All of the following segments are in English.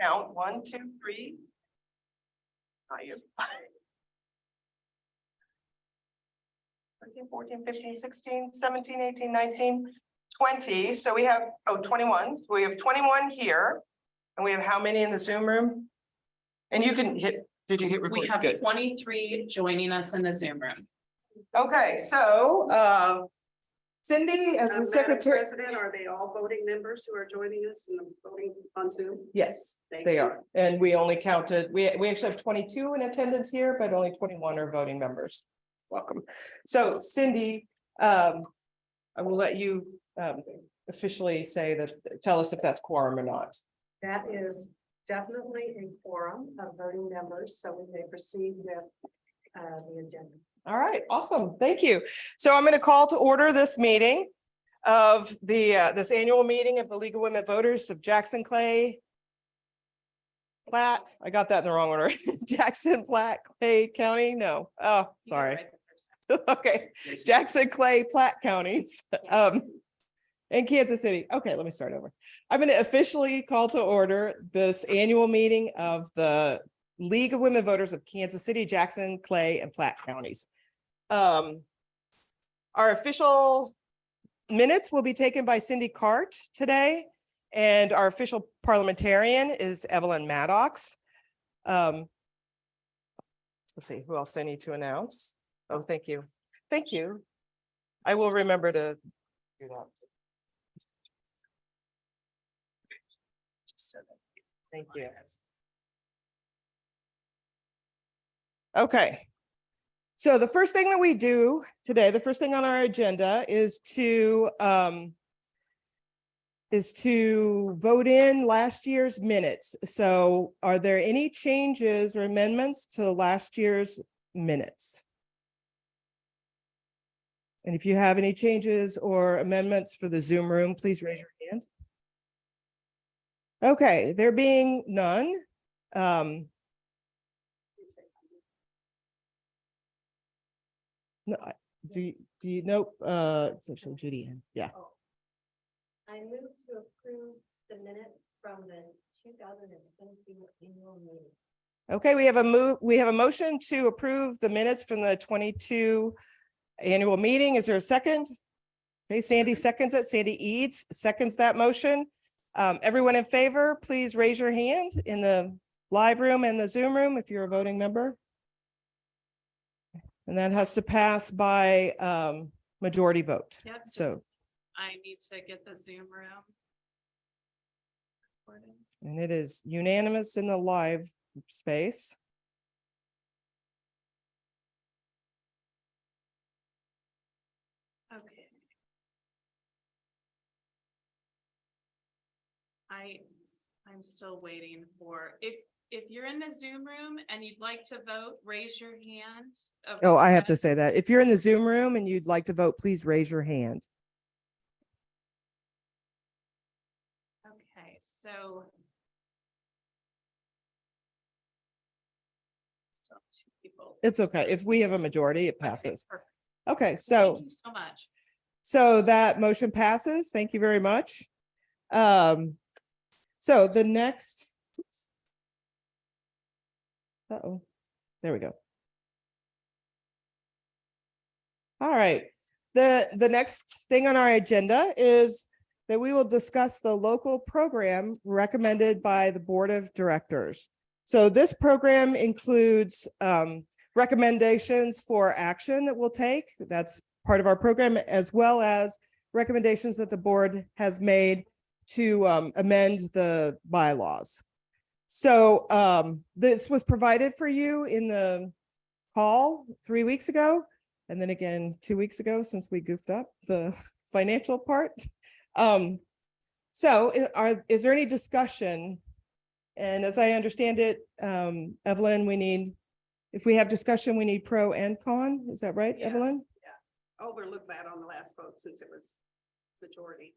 Count 1, 2, 3. Not you. 13, 14, 15, 16, 17, 18, 19, 20. So we have, 21. So we have 21 here. And we have how many in the Zoom room? And you can hit, did you hit record? We have Good. 23 joining us in the Zoom room. Okay, so Cindy, as the Madam secretary. President, are they all voting members who are joining us in the voting on Zoom? Yes, Thank they you. are. And we only counted, we actually have 22 in attendance here, but only 21 are voting members. Welcome. So Cindy, I will let you officially say that, tell us if that's quorum or not. That is definitely a quorum of voting members, so we may proceed with the agenda. All right, awesome. Thank you. So I'm going to call to order this meeting of the this annual meeting of the League of Women Voters of Jackson, Clay, Platte. I got that in the wrong order. Jackson, Platte, Clay County. No. Oh, sorry. Okay. Jackson, Clay, Platte counties. In Kansas City. Okay, let me start over. I'm going to officially call to order this annual meeting of the League of Women Voters of Kansas City, Jackson, Clay, and Platte counties. Our official minutes will be taken by Cindy Cart today, and our official parliamentarian is Evelyn Maddox. Let's see, who else I need to announce? Oh, thank you. Thank you. I will remember to do that. Thank you. Okay. So the first thing that we do today, the first thing on our agenda is to vote in last year's minutes. So are there any changes or amendments to last year's minutes? And if you have any changes or amendments for the Zoom room, please raise your hand. Okay, there being none. No, do you know, so Judy, yeah. I move to approve the minutes from the 2022 annual meeting. Okay, we have a motion to approve the minutes from the 22 annual meeting. Is there a second? Okay, Sandy seconds it. Sandy Eads seconds that motion. Everyone in favor, please raise your hand in the live room and the Zoom room if you're a voting member. And that has to pass by majority vote. Yep. So, I need to get the Zoom room. recording. and it is unanimous in the live space. Okay. I'm still waiting for, if you're in the Zoom room and you'd like to vote, raise your hand. Oh, I have to say that. If you're in the Zoom room and you'd like to vote, please raise your hand. Okay, so. Still have 2 people. It's okay. If we have a majority, it Okay, passes. perfect. Okay, so. Thank you so much. So that motion passes. Thank you very much. So the next. Oops. Uh-oh, there we go. All right, the next thing on our agenda is that we will discuss the local program recommended by the Board of Directors. So this program includes recommendations for action that we'll take. That's part of our program, as well as recommendations that the board has made to amend the bylaws. So this was provided for you in the call 3 weeks ago, and then again 2 weeks ago, since we goofed up the financial part. So is there any discussion? And as I understand it, Evelyn, if we have discussion, we need pro and con. Is that right, Yeah. Evelyn? Overlook that on the last vote since it was majority.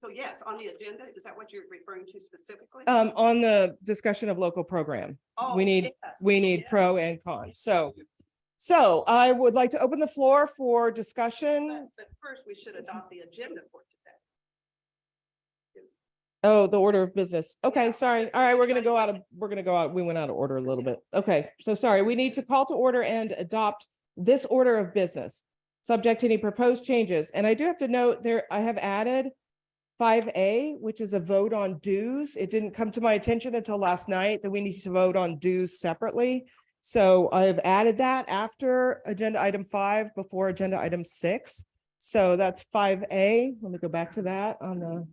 So yes, on the agenda, is that what you're referring to specifically? On the discussion of local program, Oh, we need yes. pro and con. So I would like to open the floor for discussion. But first, we should adopt the agenda for today. Oh, the order of business. Okay, sorry. All right, we're gonna go out. We went out of order a little bit. Okay, so sorry. We need to call to order and adopt this order of business, subject to any proposed changes. And I do have to note there, I have added 5A, which is a vote on dues. It didn't come to my attention until last night that we need to vote on dues separately. So I have added that after agenda item 5, before agenda item 6. So that's 5A. Let me go back to that on the.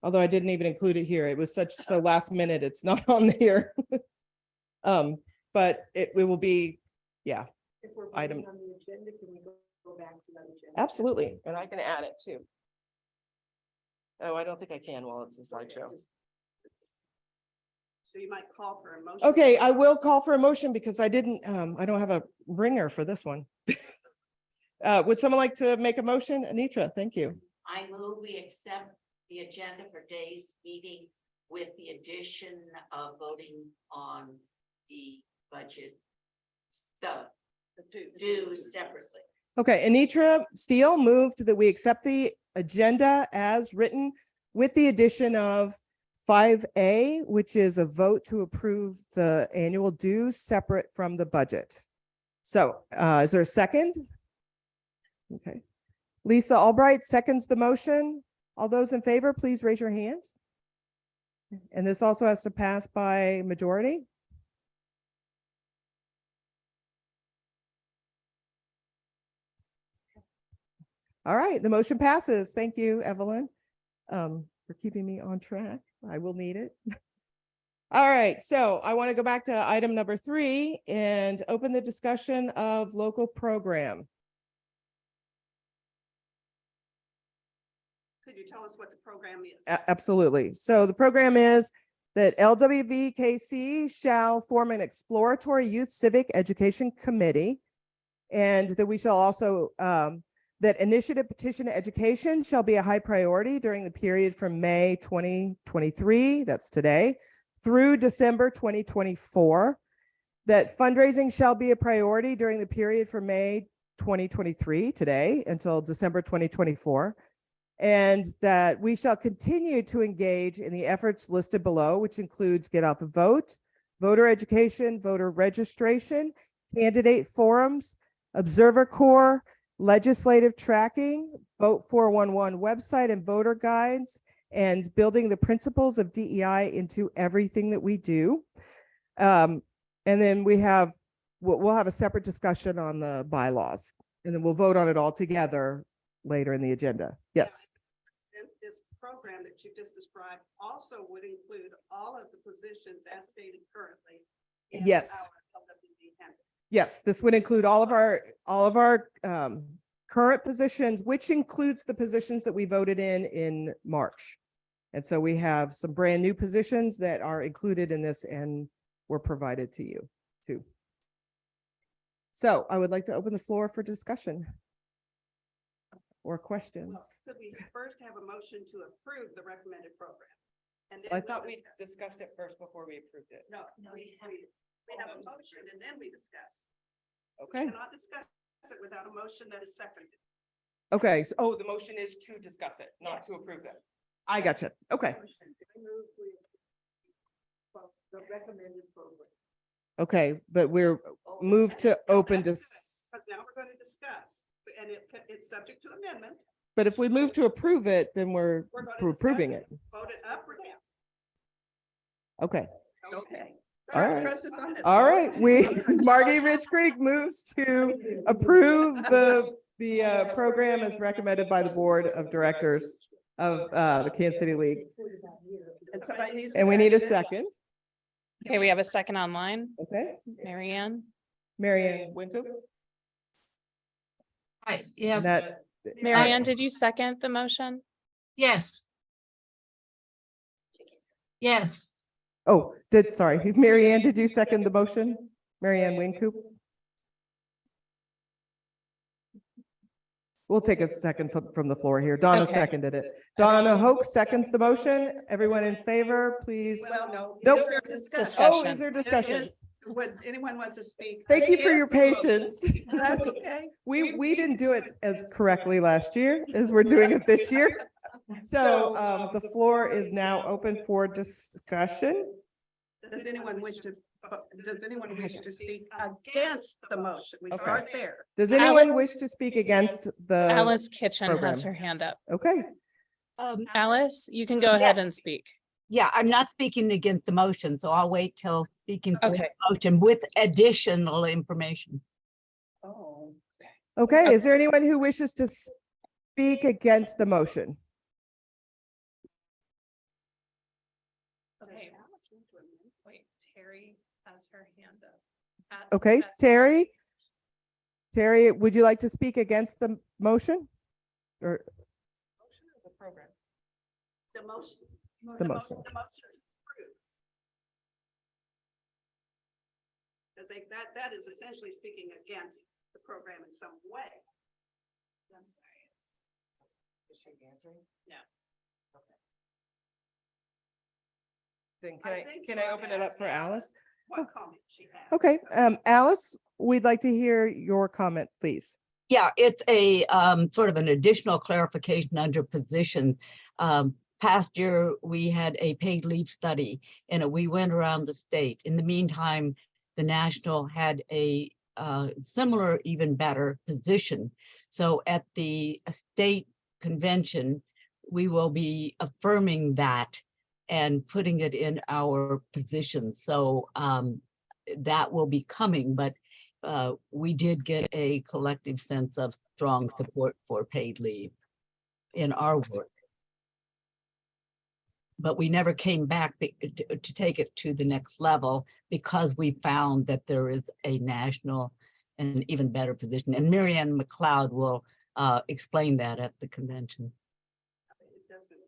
Although I didn't even include it here. It was so last minute, it's not on here. But it will be, yeah, If we're Item- voting on the agenda, can we go back to that agenda? absolutely. And I can add it too. Oh, I don't think I can while it's a slideshow. So you might call for a motion. Okay, I will call for a motion because I don't have a ringer for this one. Would someone like to make a motion? Anitra, thank you. I move we accept the agenda for today's meeting with the addition of voting on the budget stuff, dues separately. Okay, Anitra Steele moved that we accept the agenda as written with the addition of 5A, which is a vote to approve the annual dues separate from the budget. So is there a second? Okay. Lisa Albright seconds the motion. All those in favor, please raise your hand. And this also has to pass by majority. All right, the motion passes. Thank you, Evelyn, for keeping me on track. I will need it. All right, so I want to go back to item number 3 and open the discussion of local program. Could you tell us what the program is? Absolutely. So the program is that LWVKC shall form an exploratory youth civic education committee. And that we shall also, that initiative petition education shall be a high priority during the period from May 2023, that's today, through December 2024. That fundraising shall be a priority during the period from May 2023, today, until December 2024. And that we shall continue to engage in the efforts listed below, which includes get out the vote, voter education, voter registration, candidate forums, observer corps, legislative tracking, Vote 411 website and voter guides, and building the principles of DEI into everything that we do. And then we'll have a separate discussion on the bylaws, and then we'll vote on it all together later in the agenda. Yes. And this program that you just described also would include all of the positions as stated currently. in Yes. our LWV handbook. Yes, this would include all of our current positions, which includes the positions that we voted in March. And so we have some brand new positions that are included in this and were provided to you too. So I would like to open the floor for discussion or questions. Well, could we first have a motion to approve the recommended program? And then I we'll thought we discuss. discussed it first before we approved it. No, we have a motion and then we discuss. Okay, We cannot discuss it without a motion that is seconded. okay. So, the motion is to discuss it, not to approve it. I got you. Okay, The recommended program. okay, but we're moved to open this. But now we're going to discuss, and it's subject to amendment. But if we move to approve it, then we're We're going to approving discuss it. Vote it up or down. Okay, Okay. All right. Trust us on this. all right. Marty Rich Creek moves to approve the program as recommended by the Board of Directors of the Kansas City League. And somebody needs. And we need a second. Okay, we have a second online. Okay, Mary Ann? Mary Ann Wincoop. Right, yeah, And that, Mary Ann, did you second the motion? yes. Yes, oh, sorry, Mary Ann, did you second the motion? Mary Ann Wincoop? We'll take a second from the floor here. Donna Okay. seconded it. Donna Hoke seconds the motion. Everyone in favor, please. Well, no. Nope. Is there discussion? Oh, Discussion. is there discussion? Would anyone want to speak? Thank you for your patience. That's okay. We didn't do it as correctly last year as we're doing it this year. So the floor is now open for discussion. Does anyone wish to speak against the motion? We start there. Does anyone wish to speak against the? Alice Kitchen has program. her hand up. Okay, Alice, you can go ahead and speak. Yeah, I'm not speaking against the motion, so I'll wait till speaking for the Okay. motion with additional information. okay. Is there anyone who wishes to speak against the motion? Okay, wait, Terry has her hand up. Okay, Terry? Terry, would you like to speak against the motion? Or The program. The motion. the motion? The motion is approved. Because that is essentially speaking against the program in some way. I'm sorry. Is she answering? No. Then I think can you I ought open to it up ask for Alice? What comment she has. Okay, Alice, we'd like to hear your comment, please. Yeah, it's a sort of an additional clarification under position. Past year, we had a paid leave study and we went around the state. In the meantime, the national had a similar, even better position. So at the state convention, we will be affirming that and putting it in our position. So that will be coming, but we did get a collective sense of strong support for paid leave in our work. But we never came back to take it to the next level because we found that there is a national and even better position. And Marianne McLeod will explain that at the convention. It doesn't.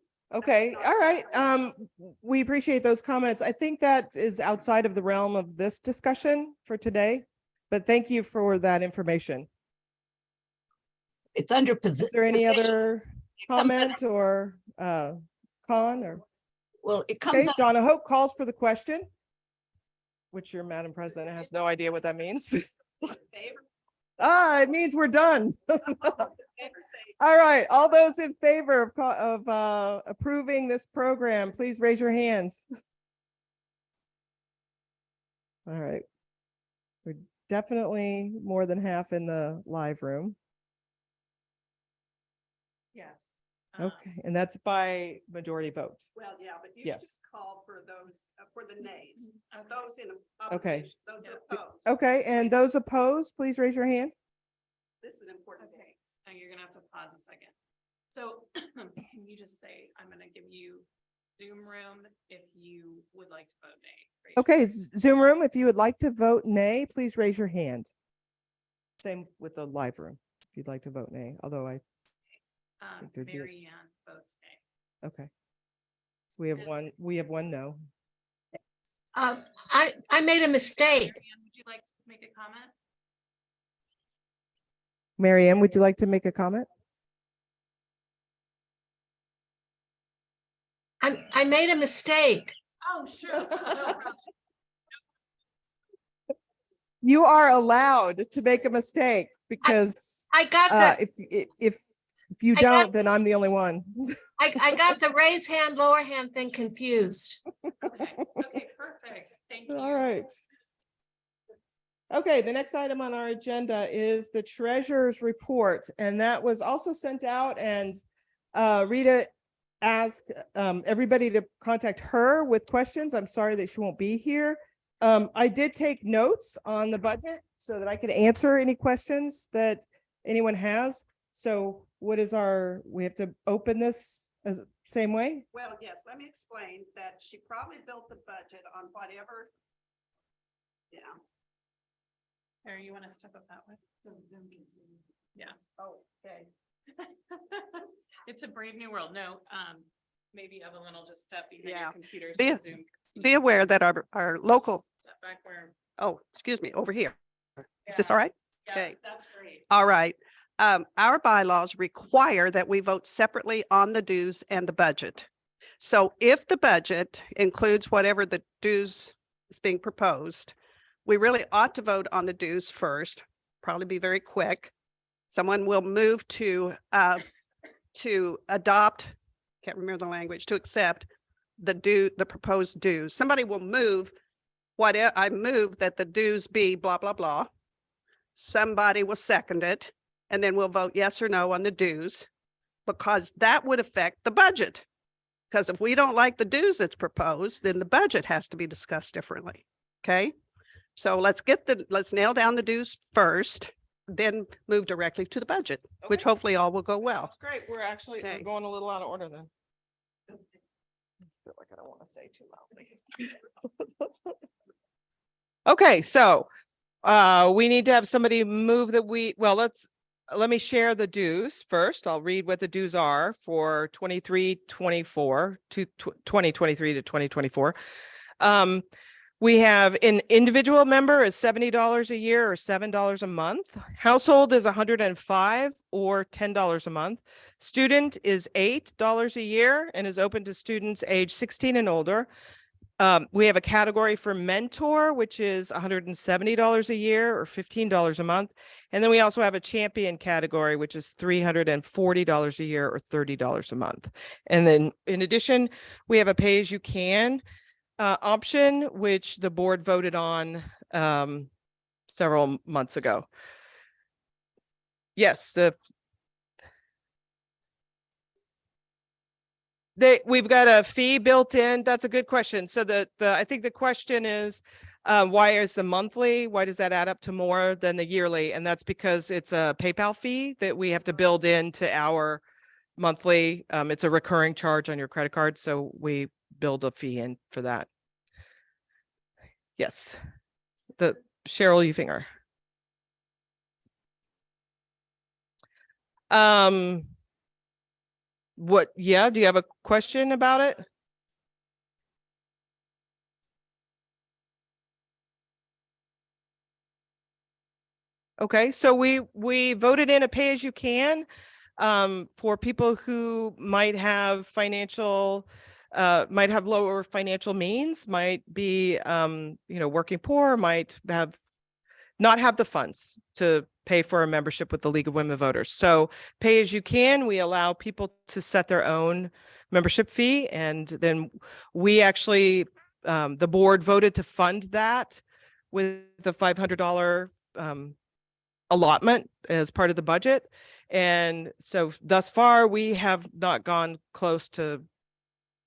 Okay, all right. We appreciate those comments. I think that is outside of the realm of this discussion for today, but thank you for that information. It's under Is position. there any other comment or con or? Well, it comes Okay, up, Donna Hope calls for the question, which your Madam President has no idea what that means. Favor? It means we're done. Favor, say All right, all those in favor of approving this program, please raise your hands. All right. We're definitely more than half in the live room. Yes. Okay, and that's by majority vote. Well, yeah, but you Yes. just call for those, for the nays, Okay. those in Okay. opposition, those Yeah. opposed. Okay, and those opposed, please raise your hand. This is an important day. Okay, now you're gonna have to pause a second. So can you just say, I'm gonna give you Zoom room if you would like to vote nay. Raise your Okay, Zoom room, if you would like to vote nay, please raise your hand. Same with the live room, if you'd like to vote nay, although think there'd be a- Mary Ann votes nay. okay. So we have one no. I made a mistake. Mary Ann, would you like to make a comment? Mary Ann, would you like to make a comment? I made a mistake. Oh, sure. No problem. You are allowed to make a mistake because I got the, if you I got- don't, then I'm the only one. I got the raise hand, lower hand thing confused. Okay, perfect. Thank you. All right. Okay, the next item on our agenda is the treasurer's report, and that was also sent out, and Rita asked everybody to contact her with questions. I'm sorry that she won't be here. I did take notes on the budget so that I could answer any questions that anyone has. So what is we have to open this as same way? Well, yes, let me explain that she probably built the budget on whatever. Yeah. Harry, you want to step up that way? Yeah. Oh, okay. It's a brave new world. No, maybe Evelyn will just step behind Yeah. your computer. Be- so Zoom. Be aware that our local, Step back where. oh, excuse me, over here. Is this Yeah. all right? Yeah, Okay. that's great. All right. Our bylaws require that we vote separately on the dues and the budget. So if the budget includes whatever the dues is being proposed, we really ought to vote on the dues first, probably be very quick. Someone will move to adopt can't remember the language, to accept the proposed dues. Somebody will move I move that the dues be blah, blah, blah. Somebody will second it, and then we'll vote yes or no on the dues, because that would affect the budget. Because if we don't like the dues that's proposed, then the budget has to be discussed differently. Okay? So let's nail down the dues first, then move directly to the budget, which Okay. hopefully all will go well. That's great. We're actually Okay. going a little out of order then. I feel like I don't want to say too loudly. Okay, so we need to have somebody move that let me share the dues first. I'll read what the dues are for 2023 to 2024. We have an individual member is $70 a year or $7 a month. Household is $105 or $10 a month. Student is $8 a year and is open to students age 16 and older. We have a category for mentor, which is $170 a year or $15 a month. And then we also have a champion category, which is $340 a year or $30 a month. And then in addition, we have a pay-as-you-can option, which the board voted on several months ago. Yes, we've got a fee built in. That's a good question. So I think the question is, why is the monthly? Why does that add up to more than the yearly? And that's because it's a PayPal fee that we have to build into our monthly. It's a recurring charge on your credit card. So we build a fee in for that. Yes. Cheryl Ufinger. Do you have a question about it? Okay, so we voted in a pay as you can for people who might have lower financial means, might be working poor, might not have the funds to pay for a membership with the League of Women Voters. So pay as you can, we allow people to set their own membership fee. And then we actually, the board voted to fund that with the $500 allotment as part of the budget. And so thus far, we have not gone close to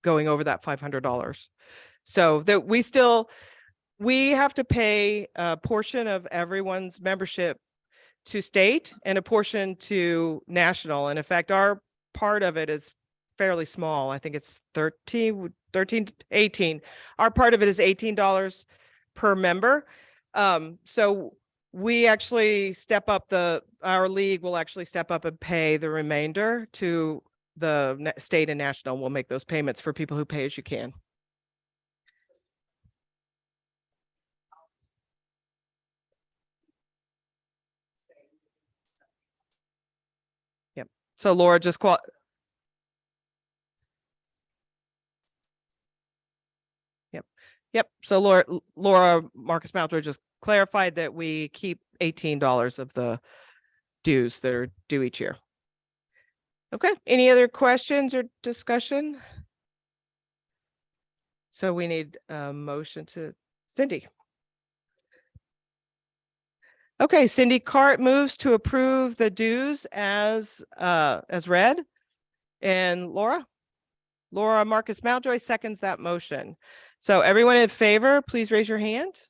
going over that $500. So that we have to pay a portion of everyone's membership to state and a portion to national. And in fact, our part of it is fairly small. I think it's 13 to 18. Our part of it is $18 per member. So we actually our league will actually step up and pay the remainder to the state and national. We'll make those payments for people who pay as you can. Yep. So Laura just Yep. So Laura Marcus Mountjoy just clarified that we keep $18 of the dues that are due each year. Okay. Any other questions or discussion? So we need a motion to Cindy. Okay, Cindy Cart moves to approve the dues as read. And Laura Marcus Mountjoy seconds that motion. So everyone in favor, please raise your hand.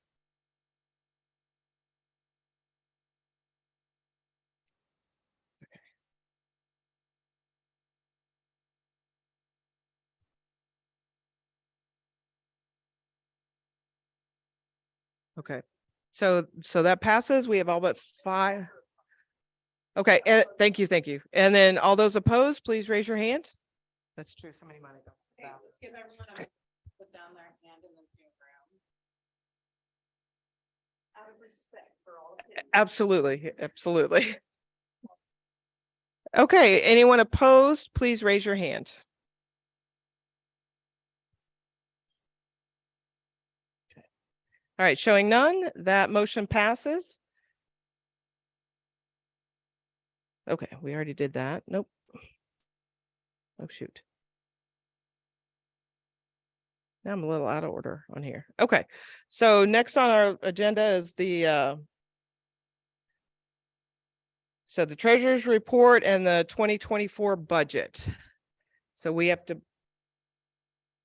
Okay, so that passes. We have all but 5. Okay, thank you. And then all those opposed, please raise your hand. That's true. Somebody might have. Okay, let's give everyone a put down their hand in the Zoom room. Out of respect for all of you. Absolutely. Okay, anyone opposed, please raise your hand. Okay. All right, showing none, that motion passes. Okay, we already did that. Nope. Oh, shoot. Now I'm a little out of order on here. Okay, so next on our agenda is so the treasurer's report and the 2024 budget. So we have to,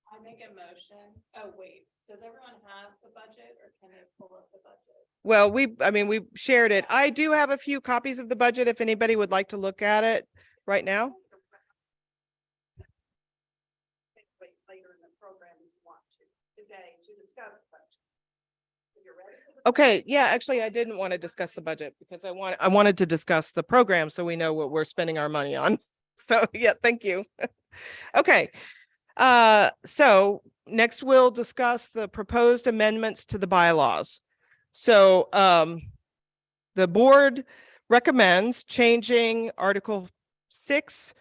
I make a motion. Oh, wait, does everyone have the budget or can they pull up the budget? well, I mean, we shared it. I do have a few copies of the budget if anybody would like to look at it right now. Wait later in the program if you want to, today to discuss the budget. If you're ready for this- Okay, yeah, actually, I didn't want to discuss the budget because I wanted to discuss the program so we know what we're spending our money on. So, yeah, thank you. Okay. So next we'll discuss the proposed amendments to the bylaws. So, the board recommends changing Article 6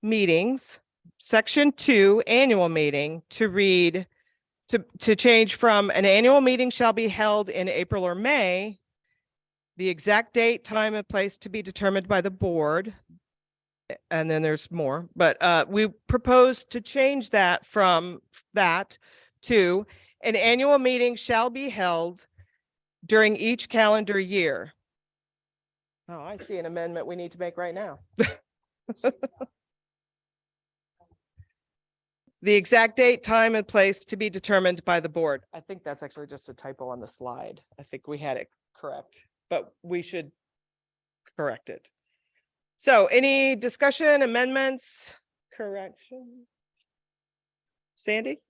meetings, Section 2 annual meeting to read to change from an annual meeting shall be held in April or May, the exact date, time, and place to be determined by the board. And then there's more, but we propose to change that from that to an annual meeting shall be held during each calendar year. Oh, I see an amendment we need to make right now. The exact date, time, and place to be determined by the board. I think that's actually just a typo on the slide. I think we had it correct, but we should correct it. So any discussion, amendments, correction? Sandy?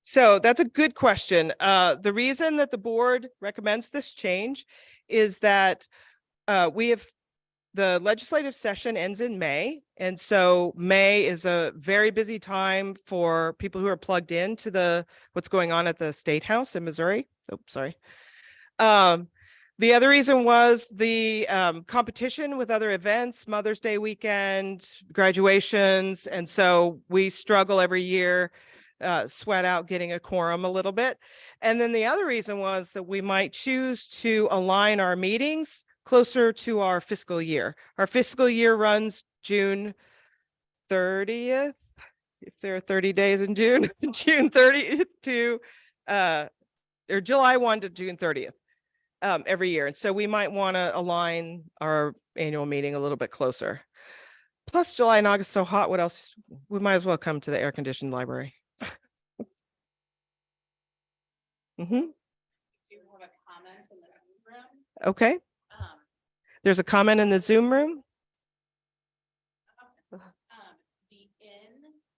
So that's a good question. The reason that the board recommends this change is that the legislative session ends in May. And so May is a very busy time for people who are plugged into what's going on at the State House in Missouri. Oh, sorry. The other reason was the competition with other events, Mother's Day weekend, graduations. And so we struggle every year, sweat out getting a quorum a little bit. And then the other reason was that we might choose to align our meetings closer to our fiscal year. Our fiscal year runs June 30th, if there are 30 days in June, June 30th to, or July 1 to June 30th. Every year. And so we might want to align our annual meeting a little bit closer. Plus July and August so hot. What else? We might as well come to the air conditioned library. Do you have a comment in the room? Okay. Um, There's a comment in the Zoom room.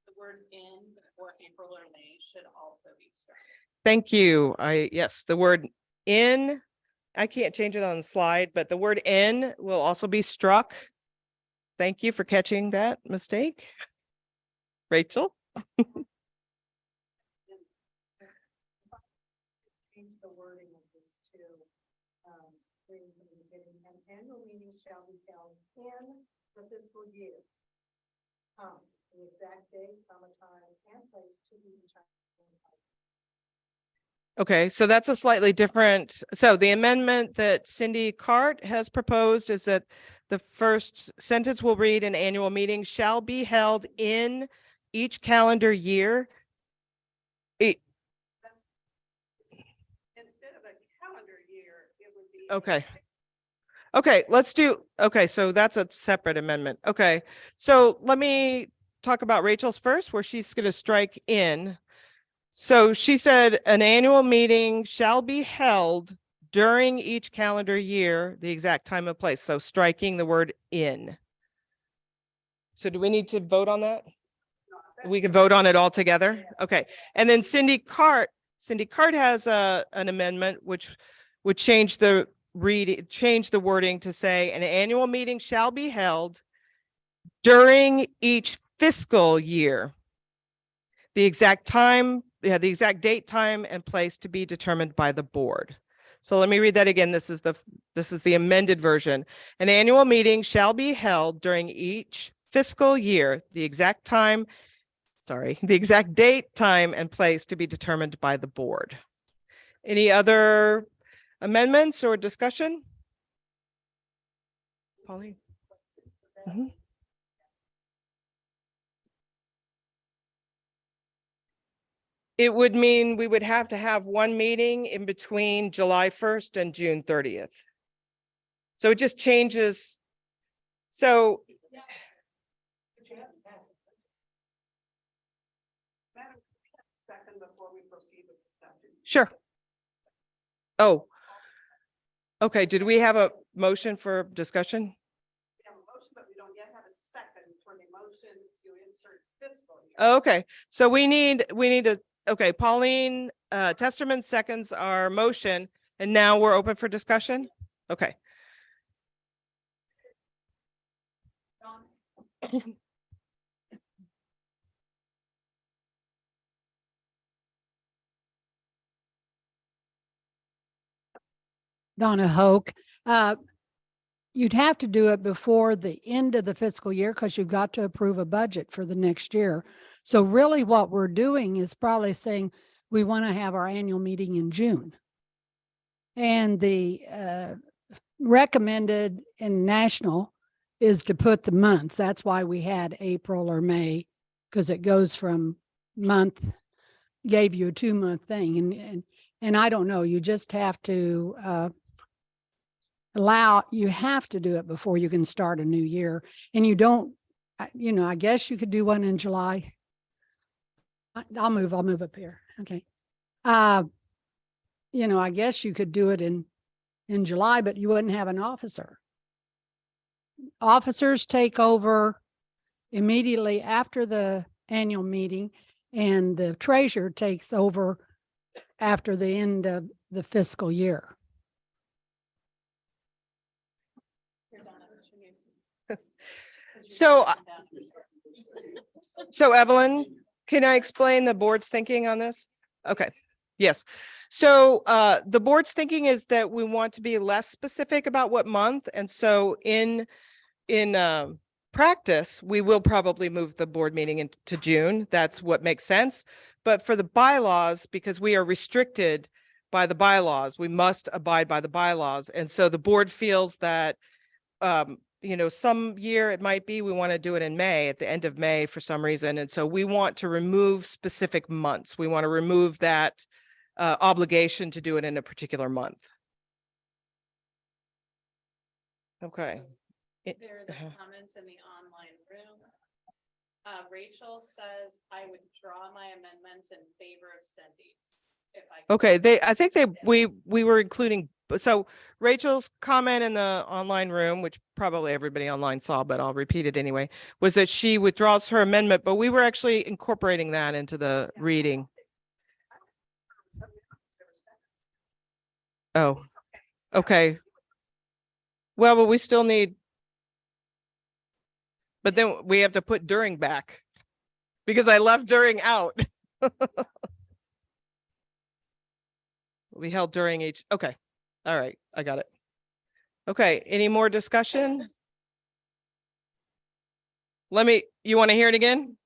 the word in before April or May should also be struck. Thank you. Yes, the word in, I can't change it on the slide, but the word in will also be struck. Thank you for catching that mistake. Rachel? Change the wording of this to, reading from the beginning, an annual meeting shall be held in the fiscal year. The exact date, time, and place to be determined. Okay, so that's a slightly different, so the amendment that Cindy Cart has proposed is that the first sentence will read, an annual meeting shall be held in each calendar year. Instead of a calendar year, it would be. Okay. Okay, okay, so that's a separate amendment. Okay, so let me talk about Rachel's first, where she's going to strike in. So she said an annual meeting shall be held during each calendar year, the exact time and place. So striking the word in. So do we need to vote on that? We can vote on it all together. Okay. And then Cindy Cart has an amendment which would change the wording to say an annual meeting shall be held during each fiscal year. The exact date, time, and place to be determined by the board. So let me read that again. This is the amended version. An annual meeting shall be held during each fiscal year. The exact date, time, and place to be determined by the board. Any other amendments or discussion? Pauline? it would mean we would have to have one meeting in between July 1st and June 30th. So it just changes. So Second before we proceed with discussion. sure. Oh. Okay, did we have a motion for discussion? We have a motion, but we don't yet have a second for the motion to insert fiscal year. Okay, so we need to, okay, Pauline Testerman seconds our motion, and now we're open for discussion? Okay. Donna Hoke. You'd have to do it before the end of the fiscal year because you've got to approve a budget for the next year. So really what we're doing is probably saying we want to have our annual meeting in June. And the recommended in national is to put the months. That's why we had April or May, because it goes from month, gave you a 2-month thing. And I don't know, you just have to you have to do it before you can start a new year. And you don't, I guess you could do one in July. I'll move up here. Okay. I guess you could do it in July, but you wouldn't have an officer. Officers take over immediately after the annual meeting, and the treasurer takes over after the end of the fiscal year. So Evelyn, can I explain the board's thinking on this? Okay, yes. So the board's thinking is that we want to be less specific about what month. And so in practice, we will probably move the board meeting into June. That's what makes sense. But for the bylaws, because we are restricted by the bylaws, we must abide by the bylaws. And so the board feels that some year it might be we want to do it in May, at the end of May for some reason. And so we want to remove specific months. We want to remove that obligation to do it in a particular month. Okay. There's a comment in the online room. Rachel says, I withdraw my amendment in favor of Cindy's. Okay, I think we were including, so Rachel's comment in the online room, which probably everybody online saw, but I'll repeat it anyway, was that she withdraws her amendment, but we were actually incorporating that into the reading. Oh, okay. Well, but we still need, but then we have to put during back because I left during out. We held during each, okay. All right, I got it. Okay, any more discussion? You want to hear it again?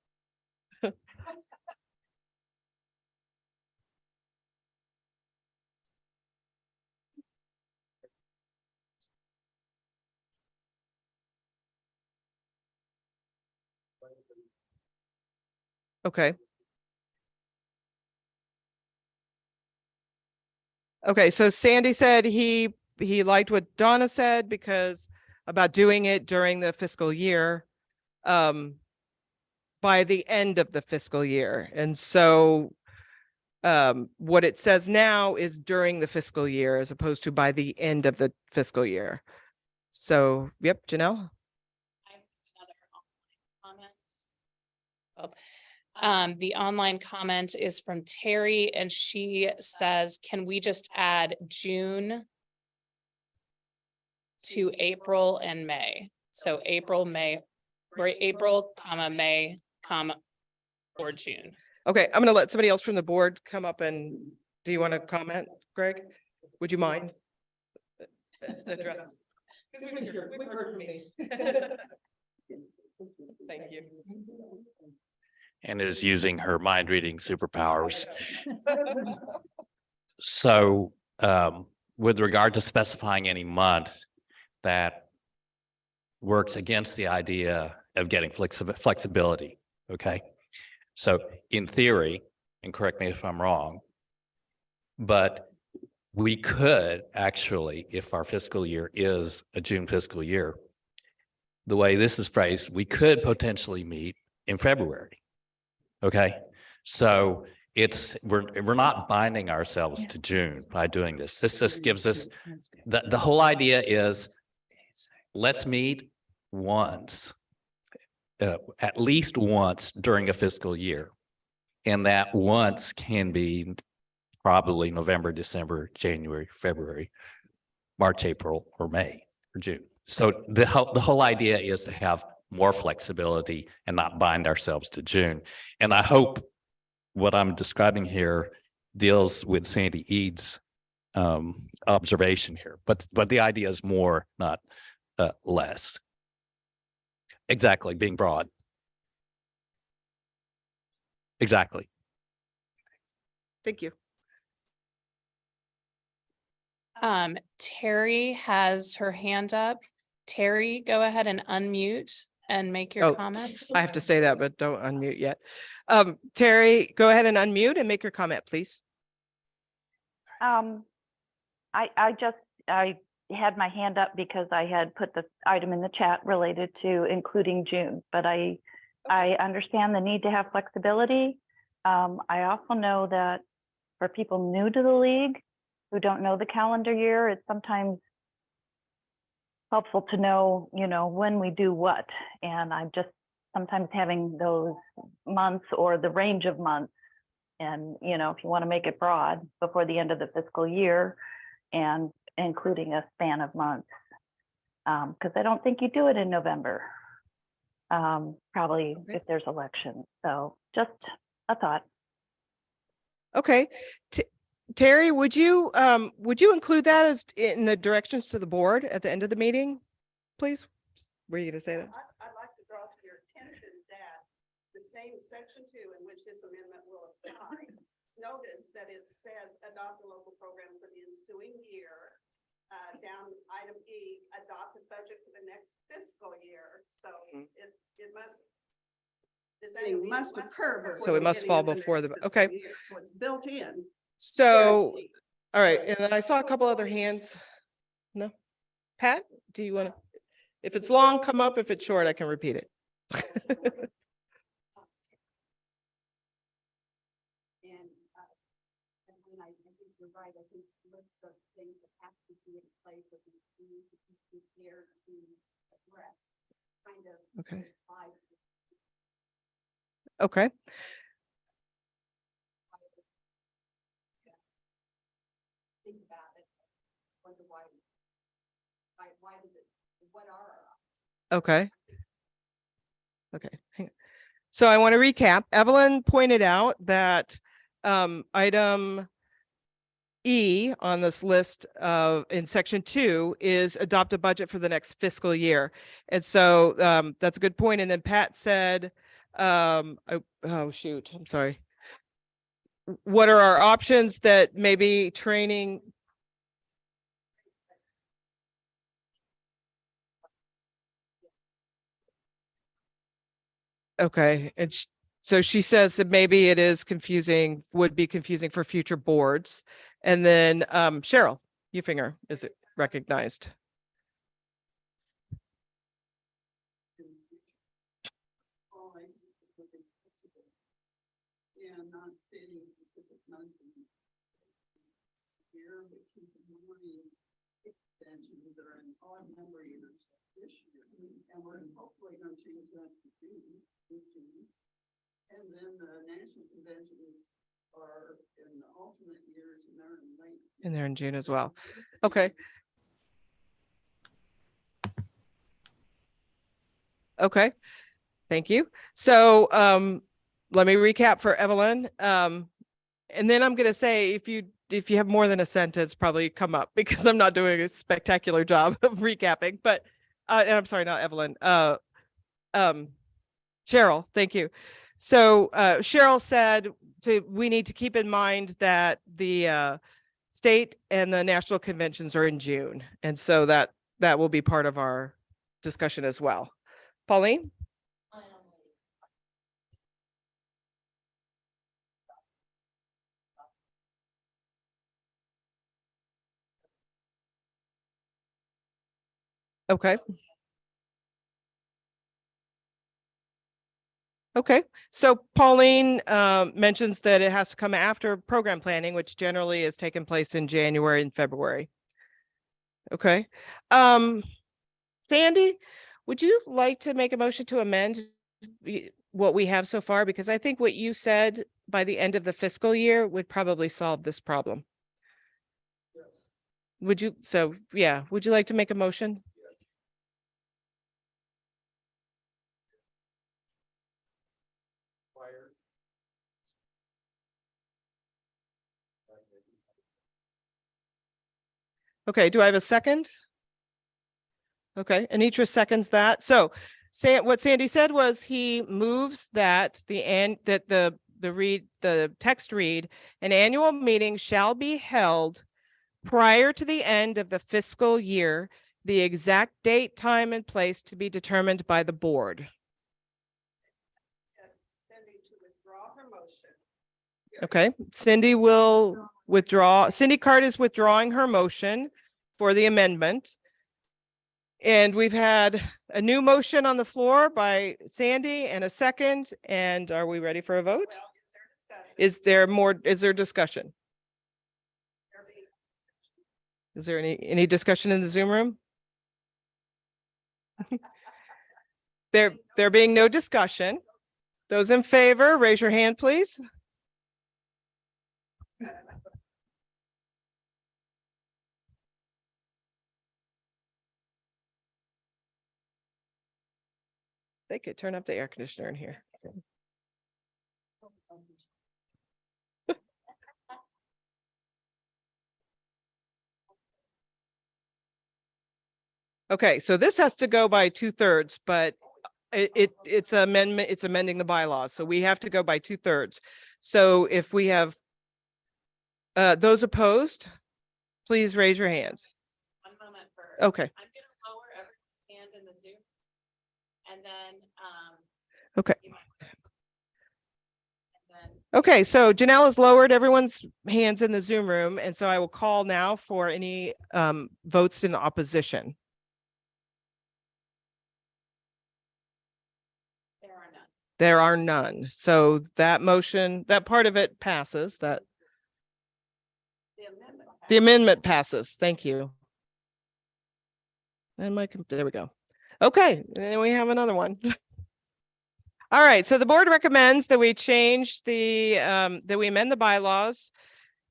Okay. Okay, so Sandy said he liked what Donna said because about doing it during the fiscal year, by the end of the fiscal year. And so what it says now is during the fiscal year as opposed to by the end of the fiscal year. So, yep, Janelle. I have another online comment. The online comment is from Terry, and she says, can we just add June to April and May? So April, May, or April, comma, May, comma, or June. Okay, I'm gonna let somebody else from the board come up and, do you want to comment, Greg? Would you mind? Address. We've heard from me. Thank you. And is using her mind reading superpowers. So with regard to specifying any month, that works against the idea of getting flexibility. Okay. So in theory, and correct me if I'm wrong, but we could actually, if our fiscal year is a June fiscal year, the way this is phrased, we could potentially meet in February. Okay, so we're not binding ourselves to June by doing this. This just gives us, the whole idea is let's meet once, at least once during a fiscal year. And that once can be probably November, December, January, February, March, April, or May, or June. So the whole idea is to have more flexibility and not bind ourselves to June. And I hope what I'm describing here deals with Sandy Eads' observation here, but the idea is more, not less. Exactly, being broad. Exactly. Thank you. Terry has her hand up. Terry, go ahead and unmute and make your Oh, comment. I have to say that, but don't unmute yet. Terry, go ahead and unmute and make your comment, please. I had my hand up because I had put the item in the chat related to including June, but I understand the need to have flexibility. I also know that for people new to the league who don't know the calendar year, it's sometimes helpful to know, when we do what. And I'm just sometimes having those months or the range of months. And, if you want to make it broad before the end of the fiscal year and including a span of months, because I don't think you do it in November, probably if there's elections. So just a thought. Okay. Terry, would you include that as in the directions to the board at the end of the meeting, please? Were you going to say that? I'd like to draw to your attention that the same section 2 in which this amendment will apply, notice that it says adopt a local program for the ensuing year. Down item E, adopt a budget for the next fiscal year. So it must. This must occur. So it must fall before the, okay. Year. So it's built in. So, all right. And then I saw a couple other hands. No. Pat, do you want to, if it's long, come up. If it's short, I can repeat it. I think you're right. I think list of things that have to be in place that we need to be prepared to address. Kind of. Okay. Okay. Think about it. Wonder why does it? What are our Okay. Okay. Hang on. So I want to recap. Evelyn pointed out that item E on this list in section 2 is adopt a budget for the next fiscal year. And so that's a good point. And then Pat said, oh shoot, I'm sorry. What are our options that maybe training? Okay. And so she says that maybe it is confusing, would be confusing for future boards. And then Cheryl Eufinger, is it recognized? Yeah, not setting specific months in year, but keep in mind extensions that are in odd number years this year. And we're hopefully going to change that to June. And then the national conventions are in the alternate years and they're in late. And they're in June as well. Okay. Okay. Thank you. So let me recap for Evelyn. And then I'm going to say, if you have more than a sentence, probably come up because I'm not doing a spectacular job of recapping, but and I'm sorry, not Evelyn. Cheryl, thank you. So Cheryl said we need to keep in mind that the state and the national conventions are in June. And so that will be part of our discussion as well. Pauline? Okay. Okay, so Pauline mentions that it has to come after program planning, which generally is taking place in January and February. Okay. Sandy, would you like to make a motion to amend what we have so far? Because I think what you said by the end of the fiscal year would probably solve this problem. Would you, so yeah, would you like to make a motion? Okay, do I have a second? Okay, Anitra seconds that. So what Sandy said was he moves that the text read, an annual meeting shall be held prior to the end of the fiscal year, the exact date, time, and place to be determined by the board. Okay, Cindy will withdraw. Cindy Card is withdrawing her motion for the amendment. And we've had a new motion on the floor by Sandy and a second. And are we ready for a vote? Is there discussion? Is there any discussion in the Zoom room? There being no discussion. Those in favor, raise your hand, please. They could turn up the air conditioner in here. Okay, so this has to go by 2/3, but it's amendment, it's amending the bylaws. So we have to go by 2/3. So if we have those opposed, please raise your hands. One moment for. Okay. I'm gonna lower everyone's hand in the Zoom. And then, Okay. you might- and then Okay, so Janelle has lowered everyone's hands in the Zoom room, and so I will call now for any votes in opposition. there are none. There are none. So that motion, that part of it passes, that the amendment passes. Thank you. And there we go. Okay, and then we have another one. All right, so the board recommends that we change that we amend the bylaws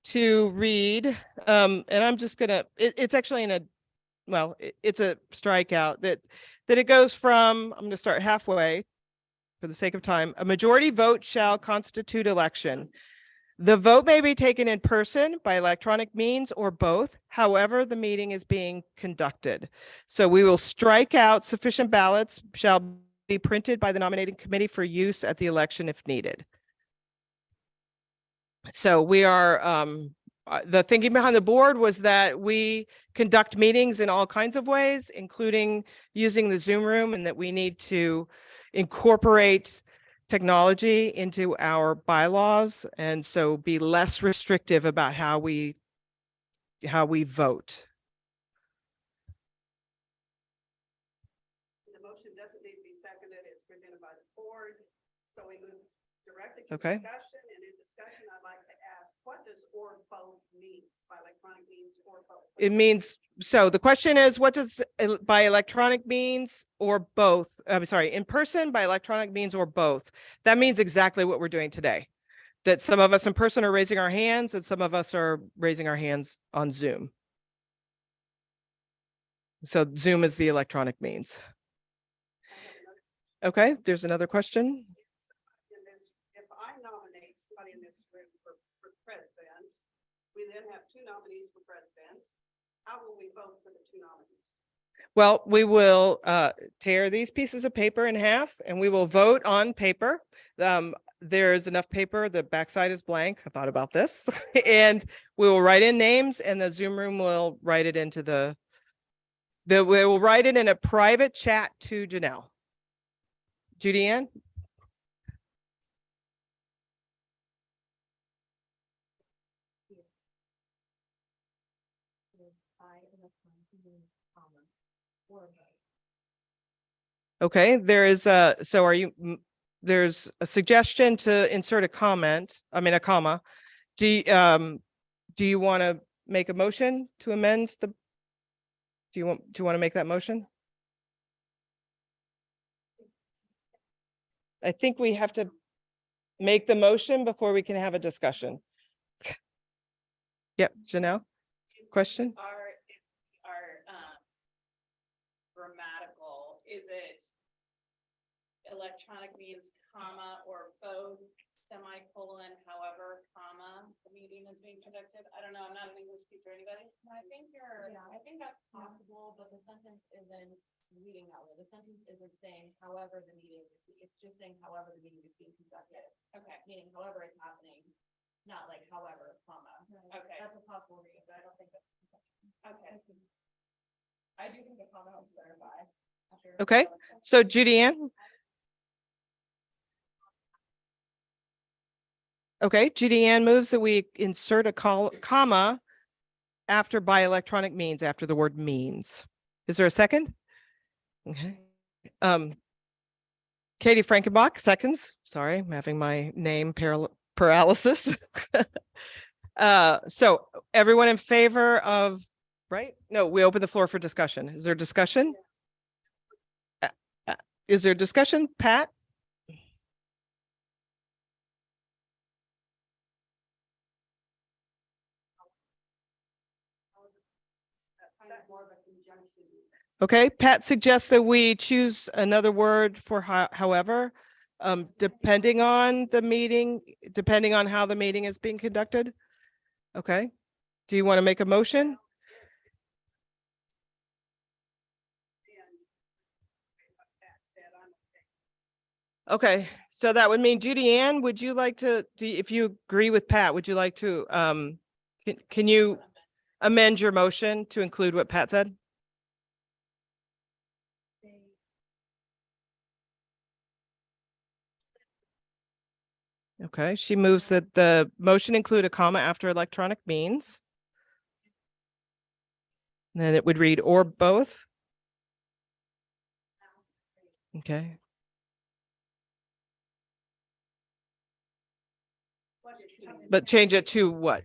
to read, and I'm just gonna, it's actually it's a strikeout that it goes from, I'm gonna start halfway for the sake of time. A majority vote shall constitute election. The vote may be taken in person, by electronic means, or both. However, the meeting is being conducted. So we will strike out sufficient ballots shall be printed by the nominating committee for use at the election if needed. So we are, the thinking behind the board was that we conduct meetings in all kinds of ways, including using the Zoom room, and that we need to incorporate technology into our bylaws, and so be less restrictive about how we vote. The motion doesn't need to be seconded. It's presented by the board. So we move directly to Okay. discussion. And in discussion, I'd like to ask, what does or both mean by electronic means or both? It means, so the question is, what does by electronic means or both, I'm sorry, in person, by electronic means or both? That means exactly what we're doing today. That some of us in person are raising our hands and some of us are raising our hands on Zoom. So Zoom is the electronic means. Okay, there's another question. If I nominate somebody in this room for president, we then have two nominees for president. How will we vote for the two nominees? Well, we will tear these pieces of paper in half and we will vote on paper. There's enough paper, the backside is blank. I thought about this. And we will write in names and the Zoom room will write it into we will write it in a private chat to Janelle. Judy Ann? Okay, there is a, so are you, there's a suggestion to insert a comment, I mean, a comma. Do you want to make a motion to amend the? Do you want to make that motion? I think we have to make the motion before we can have a discussion. Yep, Janelle, question? Grammatical, is it electronic means comma or both semicolon, however, comma, the meeting is being conducted? I don't know, I'm not an English teacher, anybody? I think that's possible, but the sentence isn't reading that way. The sentence isn't saying however the meeting, it's just saying however the meeting is being conducted. Okay, Meaning however it's happening, not like however, comma. okay, That's a possible reading, but I don't think that's. okay. I do think the comma helps clarify. Okay, so Judy Ann? Okay, Judy Ann moves that we insert a comma after by electronic means, after the word means. Is there a second? Okay. Katie Frankenbach, seconds. Sorry, I'm having my name paralysis. So everyone in favor of, right? No, we open the floor for discussion. Is there discussion? Is there discussion, Pat? Okay, Pat suggests that we choose another word for however, depending on the meeting, depending on how the meeting is being conducted. Okay, do you want to make a motion? Okay, so that would mean Judy Ann, would you like to, if you agree with Pat, would you like to, can you amend your motion to include what Pat said? Okay, she moves that the motion include a comma after electronic means. And then it would read or both. Okay. But change it to what?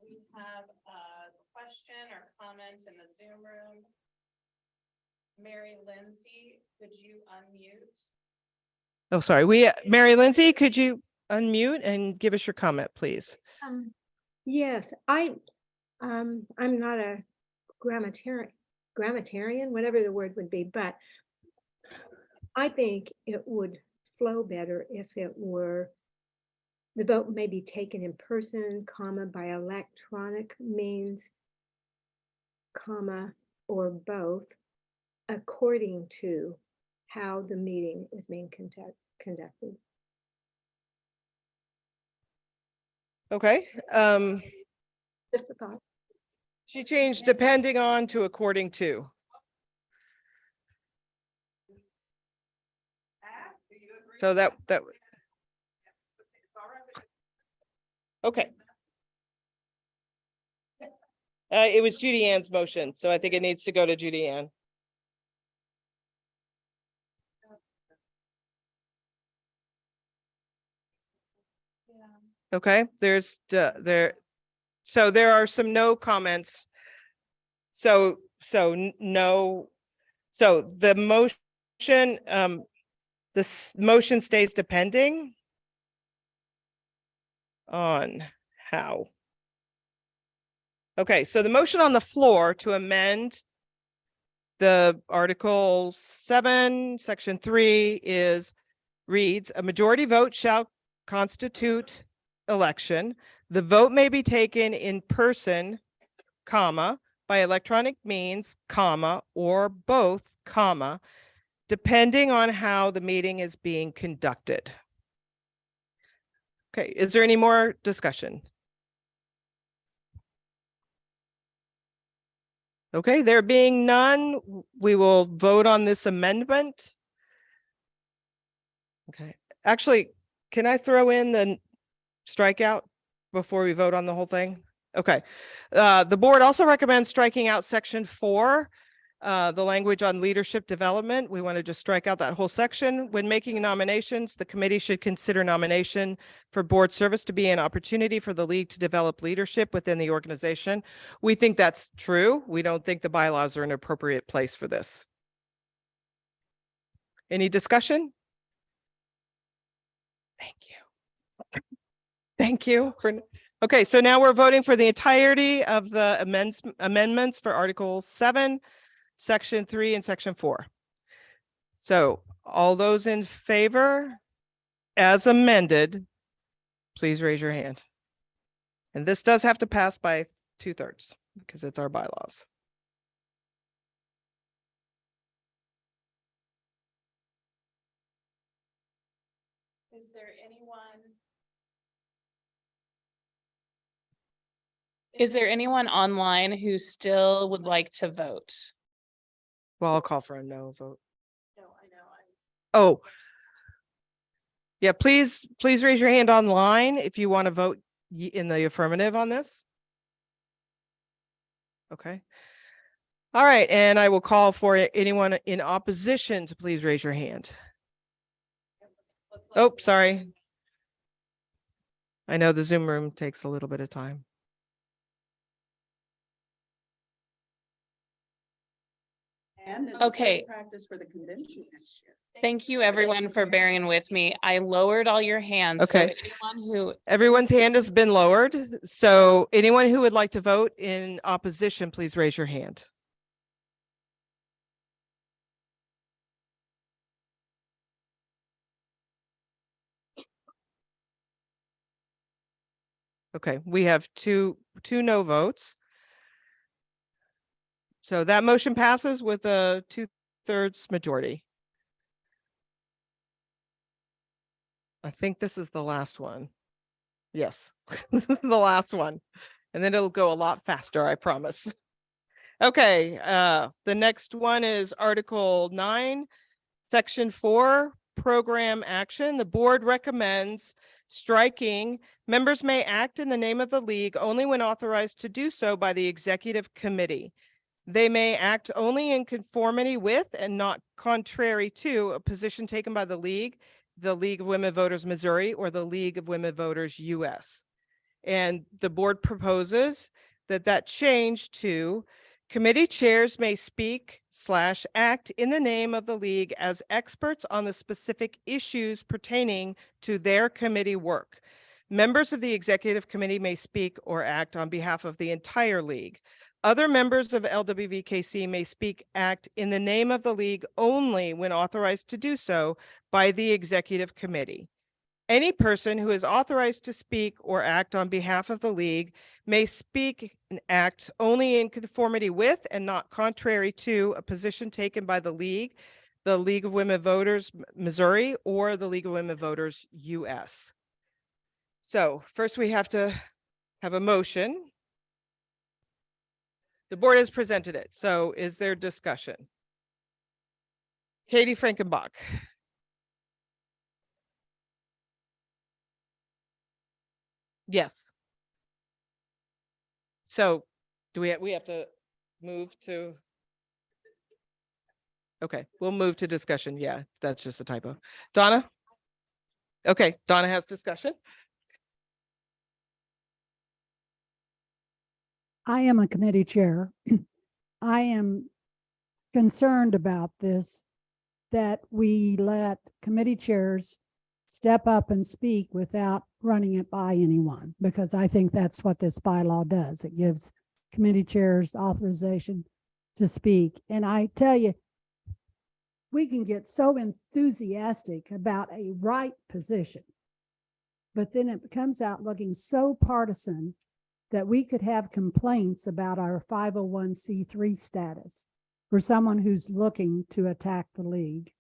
We have a question or comment in the Zoom room. Mary Lindsay, could you unmute? Oh, sorry. Mary Lindsay, could you unmute and give us your comment, please? Yes, I'm not a grammatarian, whatever the word would be, but I think it would flow better if it were the vote may be taken in person, comma, by electronic means, comma, or both, according to how the meeting is being conducted. Okay. Just a thought. She changed depending on to according to. So that. Okay. It was Judy Ann's motion, so I think it needs to go to Judy Ann. Okay, so there are some no comments. So no, so the motion, this motion stays depending on how. Okay, so the motion on the floor to amend the Article 7, Section 3 reads, a majority vote shall constitute election. The vote may be taken in person, comma, by electronic means, comma, or both, comma, depending on how the meeting is being conducted. Okay, is there any more discussion? Okay, there being none, we will vote on this amendment. Okay, actually, can I throw in the strikeout before we vote on the whole thing? Okay, the board also recommends striking out section 4, the language on leadership development. We want to just strike out that whole section. When making nominations, the committee should consider nomination for board service to be an opportunity for the league to develop leadership within the organization. We think that's true. We don't think the bylaws are an appropriate place for this. Any discussion? Thank you. Thank you for, okay, so now we're voting for the entirety of the amendments for Article 7, Section 3, and Section 4. So all those in favor as amended, please raise your hand. And this does have to pass by 2/3 because it's our bylaws. Is there anyone? Is there anyone online who still would like to vote? Well, I'll call for a no vote. No, I know. Oh. Yeah, please raise your hand online if you want to vote in the affirmative on this. Okay. All right, and I will call for anyone in opposition to please raise your hand. Oh, sorry. I know the Zoom room takes a little bit of time. And this Okay. is good practice for the convention next year. Thank you, everyone, for bearing with me. I lowered all your hands. So Okay. Everyone's hand has been lowered. So anyone who would like to vote in opposition, please raise your hand. Okay, we have two no votes. So that motion passes with a 2/3 majority. I think this is the last one. Yes, this is the last one. And then it'll go a lot faster, I promise. Okay, the next one is Article 9, Section 4, Program Action. The board recommends striking, members may act in the name of the league only when authorized to do so by the executive committee. They may act only in conformity with and not contrary to a position taken by the League of Women Voters Missouri, or the League of Women Voters US. And the board proposes that change to committee chairs may speak/act in the name of the league as experts on the specific issues pertaining to their committee work. Members of the executive committee may speak or act on behalf of the entire league. Other members of LWVKC may act in the name of the league only when authorized to do so by the executive committee. Any person who is authorized to speak or act on behalf of the league may speak and act only in conformity with and not contrary to a position taken by the League of Women Voters Missouri, or the League of Women Voters US. So first we have to have a motion. The board has presented it. So is there discussion? Katie Frankenbach. Yes. So do we have to move to? Okay, we'll move to discussion. Yeah, that's just a typo. Donna? Okay, Donna has discussion. I am a committee chair. I am concerned about this, that we let committee chairs step up and speak without running it by anyone, because I think that's what this bylaw does. It gives committee chairs authorization to speak. And I tell you, we can get so enthusiastic about a right position, but then it comes out looking so partisan that we could have complaints about our 501c3 status for someone who's looking to attack the league.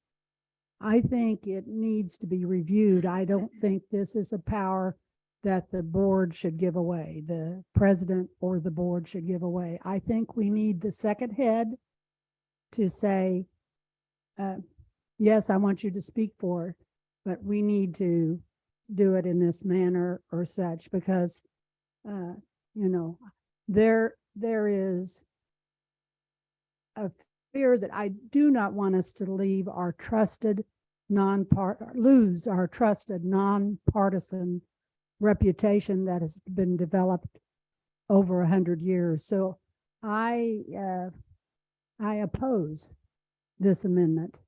I think it needs to be reviewed. I don't think this is a power that the board should give away, the president or the board should give away. I think we need the second head to say, yes, I want you to speak for, but we need to do it in this manner or such, because, there is a fear that I do not want us to lose our trusted nonpartisan reputation that has been developed over 100 years. So I oppose this amendment.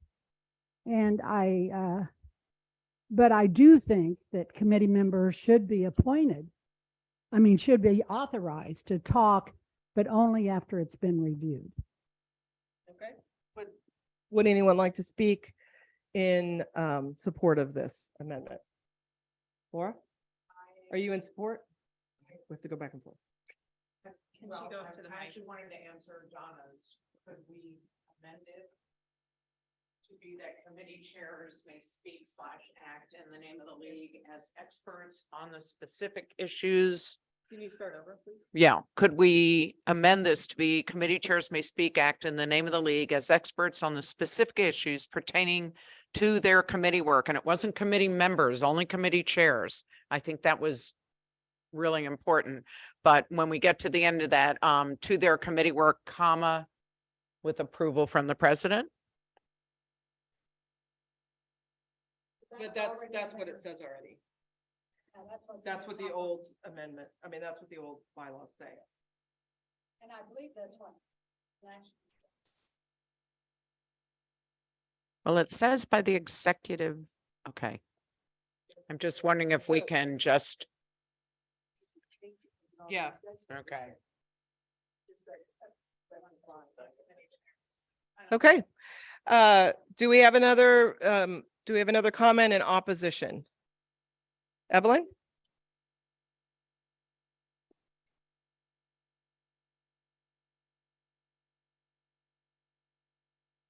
And but I do think that committee members should be should be authorized to talk, but only after it's been reviewed. Okay. Would anyone like to speak in support of this amendment? Laura? Are you in support? We have to go back and forth. Can she go to the mic? I actually wanted to answer Donna's, could we amend it to be that committee chairs may speak / act in the name of the league as experts on the specific issues? Can you start over, please? Yeah, could we amend this to be committee chairs may speak, act in the name of the league as experts on the specific issues pertaining to their committee work? And it wasn't committee members, only committee chairs. I think that was really important. But when we get to the end of that, to their committee work, comma, with approval from the president. But that's what it says already. That's what the old amendment, that's what the old bylaws say. And I believe that's what. Well, it says by the executive. Okay. I'm just wondering if we can just. Yeah. Okay. Okay. Do we have another comment in opposition? Evelyn?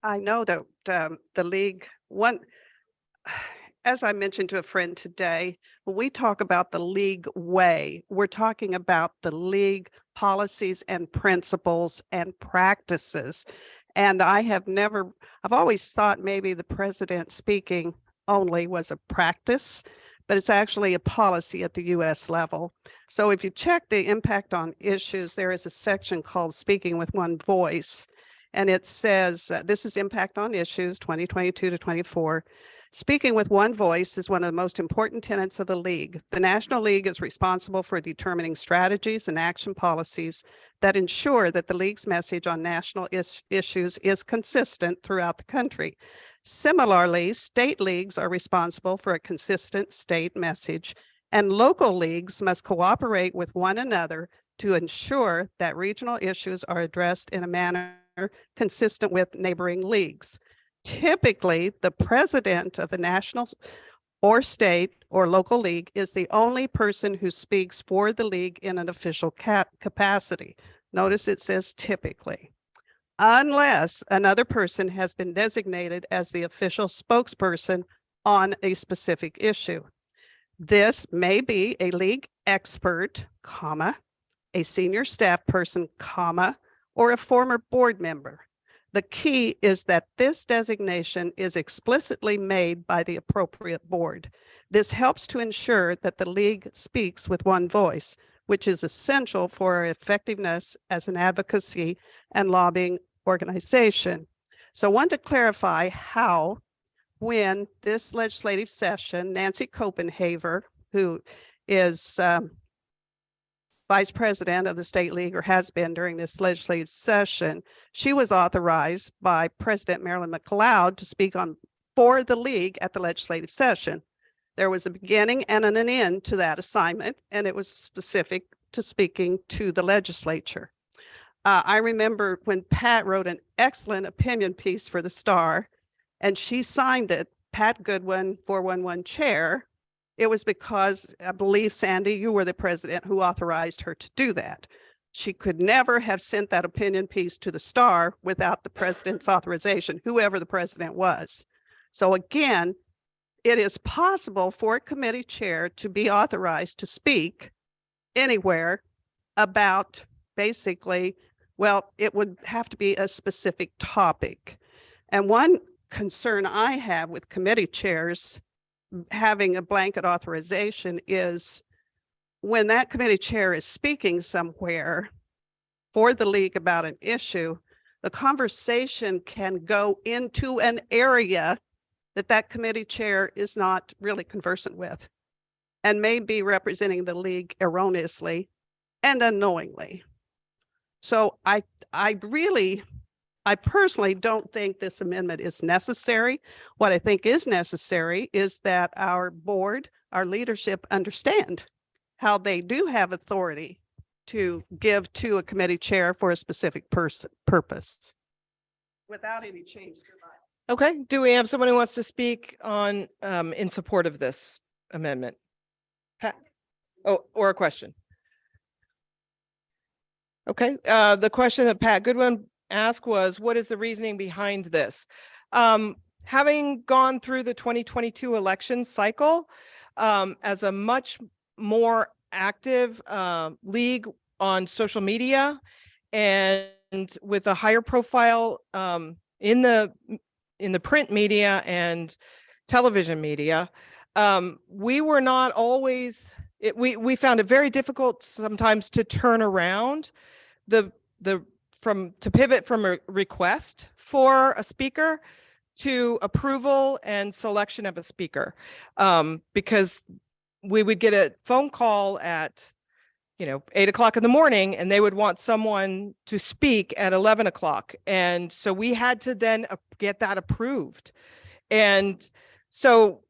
I know that the league, as I mentioned to a friend today, when we talk about the league way, we're talking about the league policies and principles and practices. And I've always thought maybe the president speaking only was a practice, but it's actually a policy at the US level. So if you check the impact on issues, there is a section called Speaking with One Voice. And it says, this is impact on issues 2022 to 24. Speaking with one voice is one of the most important tenets of the league. The National League is responsible for determining strategies and action policies that ensure that the league's message on national issues is consistent throughout the country. Similarly, state leagues are responsible for a consistent state message, and local leagues must cooperate with one another to ensure that regional issues are addressed in a manner consistent with neighboring leagues. Typically, the president of the national or state or local league is the only person who speaks for the league in an official capacity. Notice it says typically, unless another person has been designated as the official spokesperson on a specific issue. This may be a league expert, comma, a senior staff person, comma, or a former board member. The key is that this designation is explicitly made by the appropriate board. This helps to ensure that the league speaks with one voice, which is essential for our effectiveness as an advocacy and lobbying organization. So I want to clarify how, when this legislative session, Nancy Copenhaver, who is vice president of the state league, or has been during this legislative session, she was authorized by President Marilyn McLeod to speak for the league at the legislative session. There was a beginning and an end to that assignment, and it was specific to speaking to the legislature. I remember when Pat wrote an excellent opinion piece for the Star, and she signed it, Pat Goodwin, 411 chair. It was because I believe, Sandy, you were the president who authorized her to do that. She could never have sent that opinion piece to the Star without the president's authorization, whoever the president was. So again, it is possible for a committee chair to be authorized to speak anywhere about basically, well, it would have to be a specific topic. And one concern I have with committee chairs having a blanket authorization is when that committee chair is speaking somewhere for the league about an issue, the conversation can go into an area that that committee chair is not really conversant with and may be representing the league erroneously and unknowingly. So I personally don't think this amendment is necessary. What I think is necessary is that our board, our leadership understand how they do have authority to give to a committee chair for a specific purpose without any change. Okay, do we have someone who wants to speak on, in support of this amendment? Pat? Oh, or a question? Okay, the question that Pat Goodwin asked was, what is the reasoning behind this? Having gone through the 2022 election cycle, as a much more active, league on social media and with a higher profile, in the print media and television media, we were not always, we found it very difficult sometimes to turn around to pivot from a request for a speaker to approval and selection of a speaker. Because we would get a phone call at 8 o'clock in the morning, and they would want someone to speak at 11 o'clock. And so we had to then get that approved. And so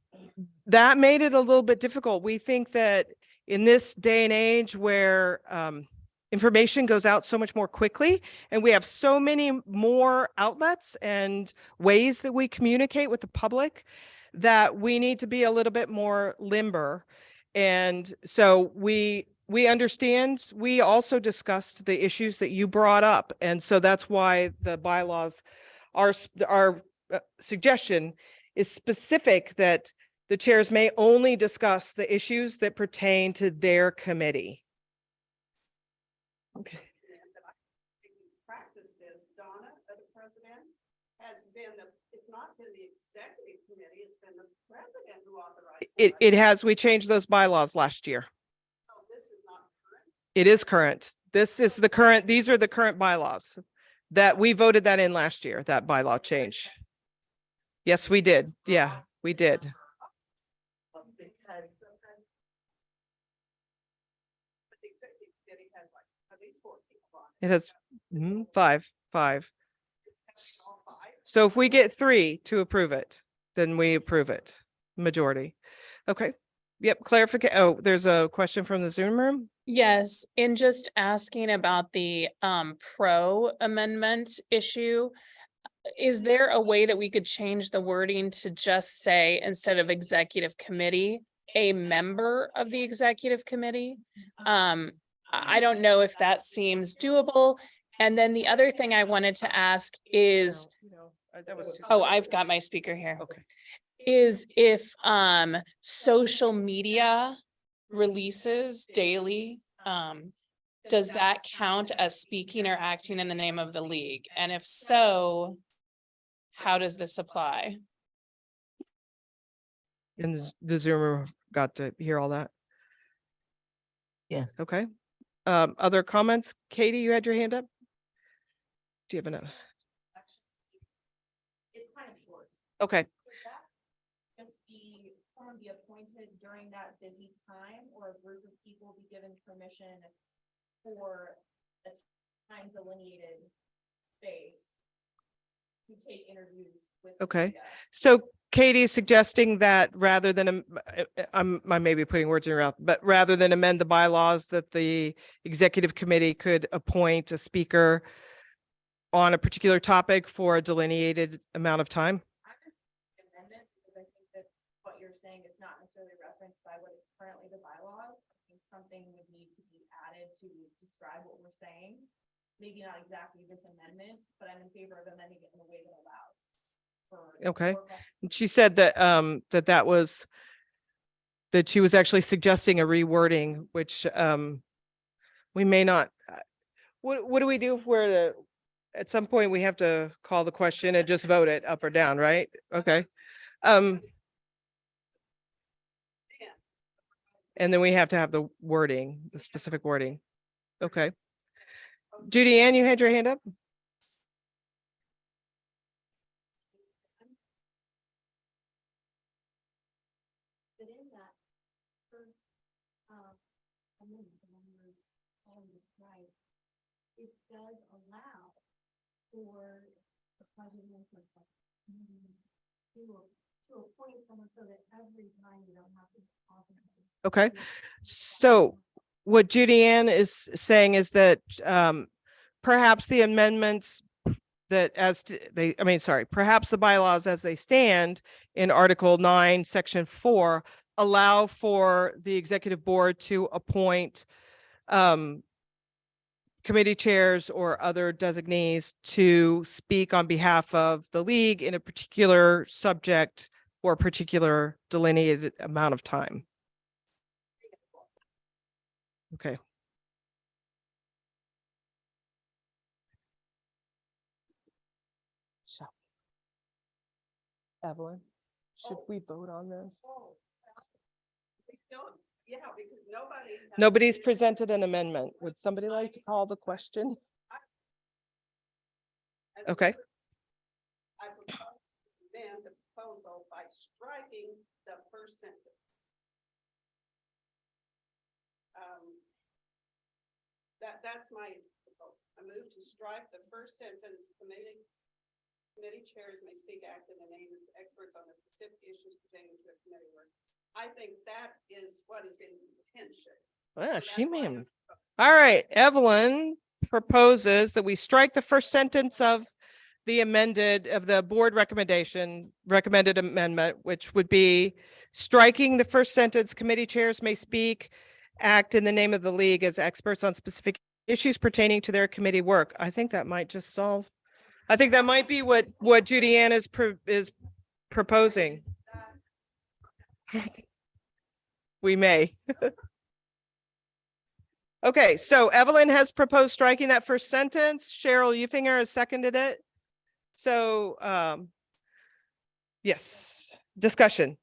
that made it a little bit difficult. We think that in this day and age where information goes out so much more quickly, and we have so many more outlets and ways that we communicate with the public, that we need to be a little bit more limber. And so we understand, we also discussed the issues that you brought up. And so that's why the bylaws, our suggestion is specific that the chairs may only discuss the issues that pertain to their committee. Okay. Practice is Donna, the president, has been it's not been the executive committee, it's been the president who authorized. It has, we changed those bylaws last year. So this is not current. It is current. This is the current, these are the current bylaws that we voted that in last year, that bylaw change. Yes, we did. Yeah, we did. But the executive committee has like at least 4 people on It has five. So if we get 3 to approve it, then we approve it, majority. Okay. Yep, clarification. Oh, there's a question from the Zoom room. Yes, in just asking about the pro amendment issue, is there a way that we could change the wording to just say, instead of executive committee, a member of the executive committee? I don't know if that seems doable. And then the other thing I wanted to ask is, oh, I've got my speaker here. Okay. Is if social media releases daily, does that count as speaking or acting in the name of the league? And if so, how does this apply? And the Zoom room got to hear all that. Yes. Okay. Other comments? Katie, you had your hand up? Do you have enough? It's kind of short. Okay. Would that just be, someone be appointed during that busy time, or a group of people be given permission for a time delineated space to take interviews with? Okay. media? So Katie is suggesting that rather than, I may be putting words in your mouth, but rather than amend the bylaws, that the executive committee could appoint a speaker on a particular topic for a delineated amount of time. Amendment, because I think that what you're saying is not necessarily referenced by what is currently the bylaws. I think something would need to be added to describe what we're saying. Maybe not exactly this amendment, but I'm in favor of amending it in a way that allows Okay. And she said that, that she was actually suggesting a rewording, which, we may not. What do we do if we're at some point we have to call the question and just vote it up or down, right? Okay. And then we have to have the wording, the specific wording. Okay. Judy Ann, you had your hand up? But in that first, amendment, the one we're calling this right, it does allow for the president or something to appoint someone so that every time you don't have to authorize. Okay. So what Judy Ann is saying is that, perhaps the amendments that perhaps the bylaws as they stand in Article 9, Section 4 allow for the executive board to appoint committee chairs or other designees to speak on behalf of the league in a particular subject for a particular delineated amount of time. Okay. Evelyn, should we vote on this? Because Nobody's presented an amendment. Would somebody like to call the question? Okay. I propose to amend the proposal by striking the first sentence. That's my proposal. I move to strike the first sentence, committee chairs may speak, act in the name as experts on the specific issues pertaining to a committee work. I think that is what is in intention. Well, So she that's why may. I'm All right, Evelyn proposes that we strike the first sentence of the board recommended amendment, which would be striking the first sentence, committee chairs may speak, act in the name of the league as experts on specific issues pertaining to their committee work. I think that might just solve. I think that might be what Judy Ann is proposing. We may. Okay, so Evelyn has proposed striking that first sentence. Cheryl Eufinger has seconded it. So, yes, discussion.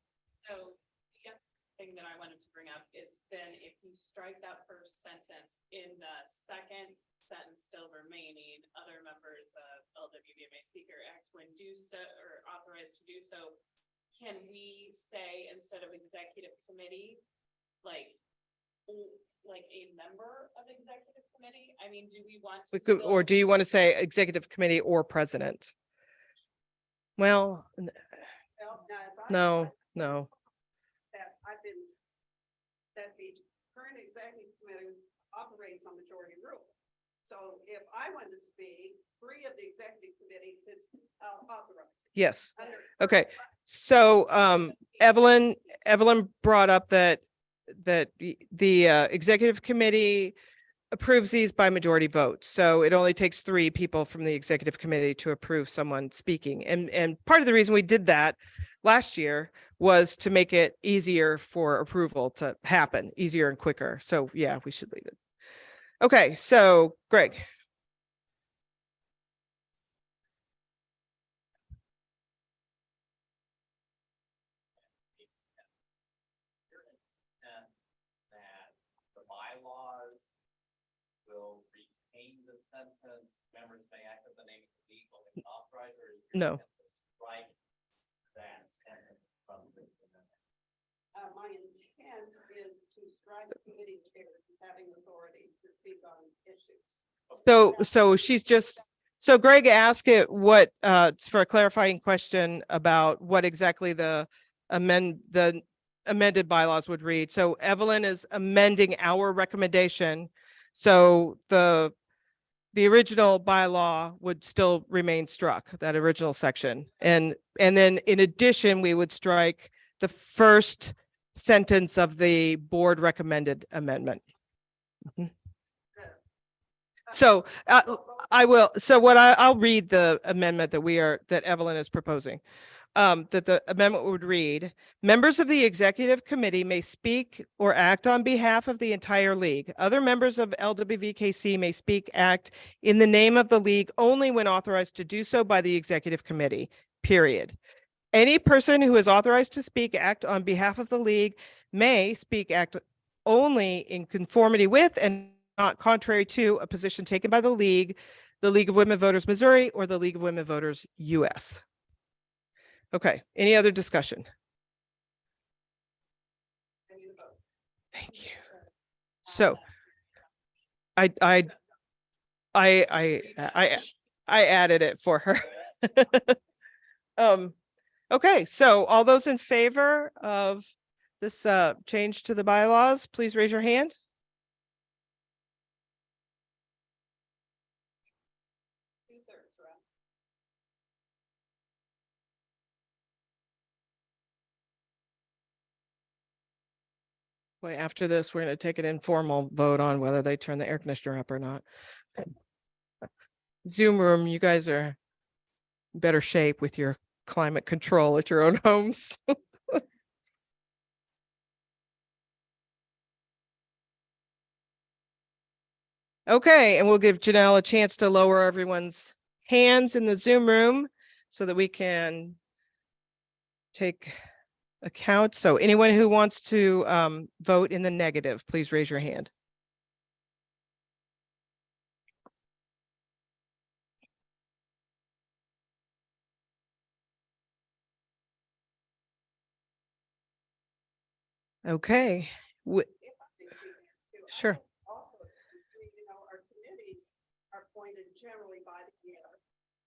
So the other thing that I wanted to bring up is then if you strike that first sentence, in the second sentence still remaining, other members of LWVKC speaker acts when do so or authorized to do so. Can we say instead of executive committee, like a member of executive committee? I mean, do we want to? Or do you want to say executive committee or president? Well, no. That the current executive committee operates on majority rule. So if I want to speak, 3 of the executive committee is authorized. Yes. Okay. So, Evelyn brought up that the executive committee approves these by majority vote. So it only takes 3 people from the executive committee to approve someone speaking. And part of the reason we did that last year was to make it easier for approval to happen, easier and quicker. So yeah, we should leave it. Okay, so Greg. Members may act in the name of the league when authorized, or No. strike that sentence from this amendment. My intent is to strike the committee chair as having authority to speak on issues. So Greg asked it for a clarifying question about what exactly the amended bylaws would read. So Evelyn is amending our recommendation. So the original bylaw would still remain struck, that original section. And then in addition, we would strike the first sentence of the board recommended amendment. Mhm. So I will. So I'll read the amendment that Evelyn is proposing. That the amendment would read, members of the executive committee may speak or act on behalf of the entire league. Other members of LWVKC may speak, act in the name of the league only when authorized to do so by the executive committee, period. Any person who is authorized to speak, act on behalf of the league may speak, act only in conformity with and not contrary to a position taken by the League of Women Voters Missouri, or the League of Women Voters US. Okay, any other discussion? Thank you. So I added it for her. Okay, so all those in favor of this change to the bylaws, please raise your hand. Boy, after this, we're going to take an informal vote on whether they turn the air conditioner up or not. Zoom room, you guys are in better shape with your climate control at your own homes. Okay, and we'll give Janelle a chance to lower everyone's hands in the Zoom room so that we can take account. So anyone who wants to vote in the negative, please raise your hand. Okay. Sure. Also, our committees are appointed generally by the year,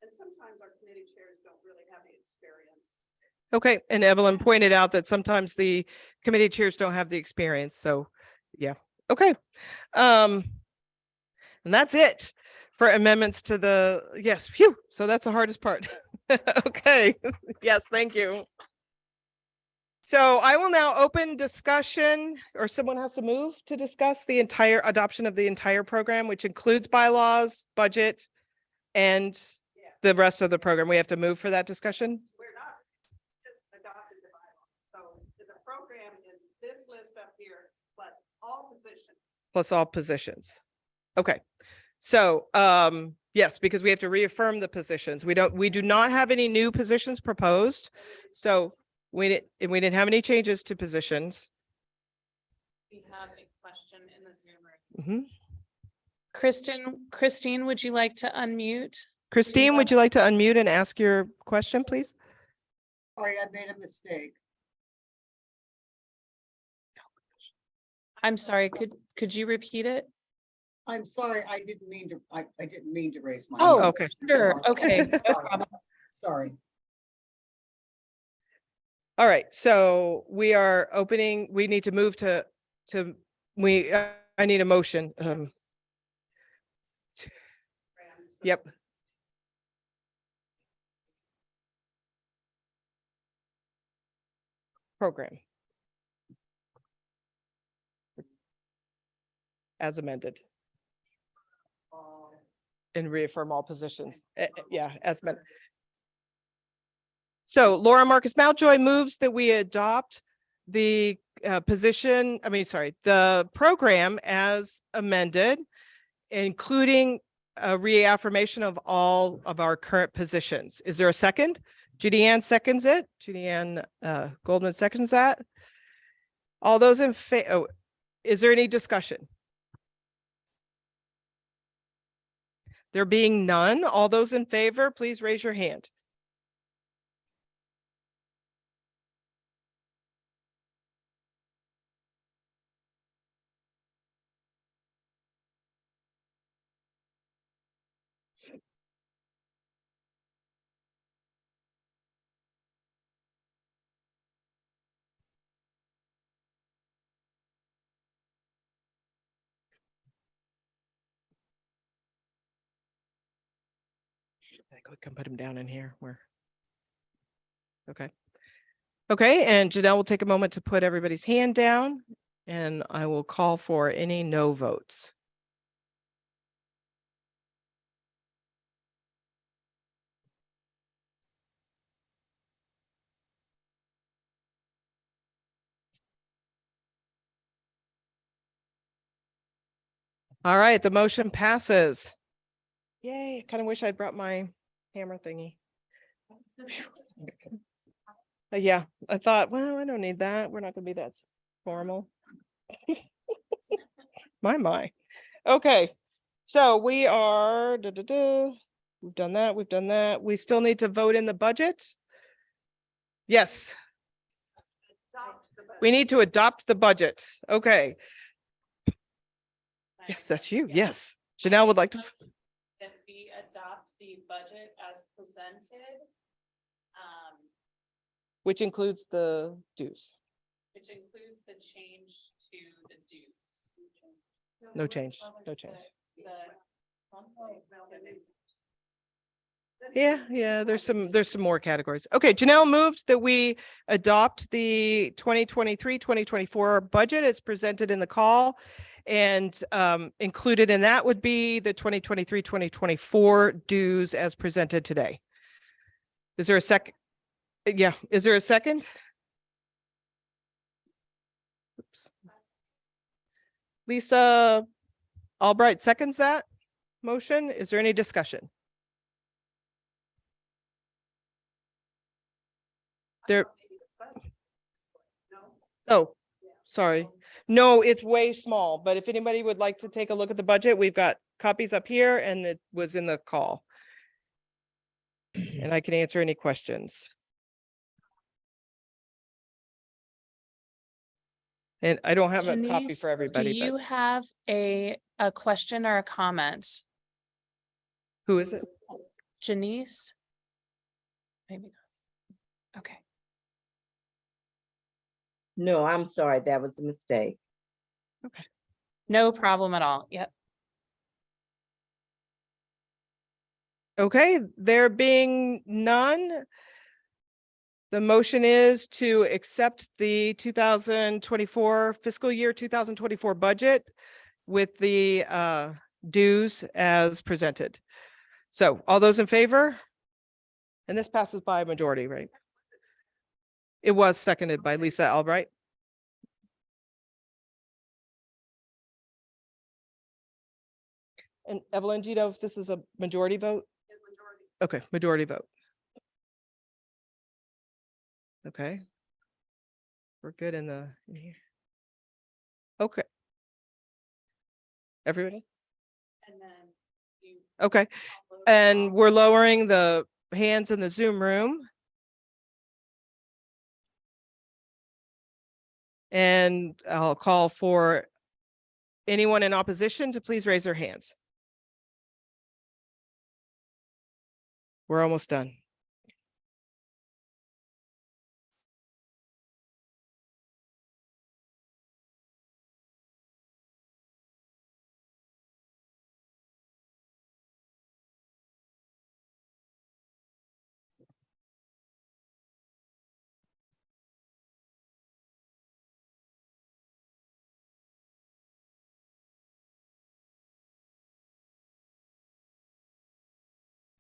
and sometimes our committee chairs don't really have the experience. Okay, and Evelyn pointed out that sometimes the committee chairs don't have the experience, so yeah, okay. And that's it for amendments to the, yes, phew, so that's the hardest part. Okay, yes, thank you. So I will now open discussion, or someone has to move to discuss the entire adoption of the entire program, which includes bylaws, budget, and the rest of the program. We have to move for that discussion? We're not just adopted the bylaw. So the program is this list up here plus all positions. Plus all positions. Okay. So, yes, because we have to reaffirm the positions. We do not have any new positions proposed. So we didn't have any changes to positions. We have a question in the Zoom room. Christine, would you like to unmute? Christine, would you like to unmute and ask your question, please? Sorry, I made a mistake. I'm sorry, could you repeat it? I'm sorry, I didn't mean to raise my. Oh, hand. okay. Sure, okay, no problem. Sorry. All right, so we are opening, we need to move to I need a motion. Yep. Program. As amended. And reaffirm all positions. Yeah, as amended. So Laura Marcus Mountjoy moves that we adopt the the program as amended, including a reaffirmation of all of our current positions. Is there a second? Judy Ann seconds it. Judy Ann Goldman seconds that. All those in favor, is there any discussion? There being none, all those in favor, please raise your hand. We can put him down in here where. Okay. Okay, and Janelle will take a moment to put everybody's hand down, and I will call for any no votes. All right, the motion passes. Yay, kind of wish I'd brought my hammer thingy. Yeah, I thought, well, I don't need that. We're not gonna be that formal. My. Okay, so we are, we've done that, we've done that. We still need to vote in the budget. Yes. We need to adopt the budget. Okay. Yes, that's you. Yes. Janelle would like to. That we adopt the budget as presented, Which includes the dues. which includes the change to the dues. No change, no change. Yeah, there's some more categories. Okay, Janelle moved that we adopt the 2023-2024 budget as presented in the call. And included in that would be the 2023-2024 dues as presented today. Is there a second? Yeah, is there a second? Oops. Lisa Albright seconds that motion. Is there any discussion? There. Oh, sorry. No, it's way small, but if anybody would like to take a look at the budget, we've got copies up here and it was in the call. And I can answer any questions. And I don't have a copy Denise, for everybody, do you but have a question or a comment? who is it? Janice? Maybe not. Okay. No, I'm sorry. That was a mistake. Okay. No problem at all. Yep. Okay, there being none. The motion is to accept the 2024 fiscal year 2024 budget with the dues as presented. So all those in favor? And this passes by a majority, right? It was seconded by Lisa Albright. And Evelyn, do you know if this is a majority vote? Okay, majority vote. Okay. We're good in here. Okay. Everybody? And then you. Okay. And we're lowering the hands in the Zoom room. And I'll call for anyone in opposition to please raise their hands. We're almost done.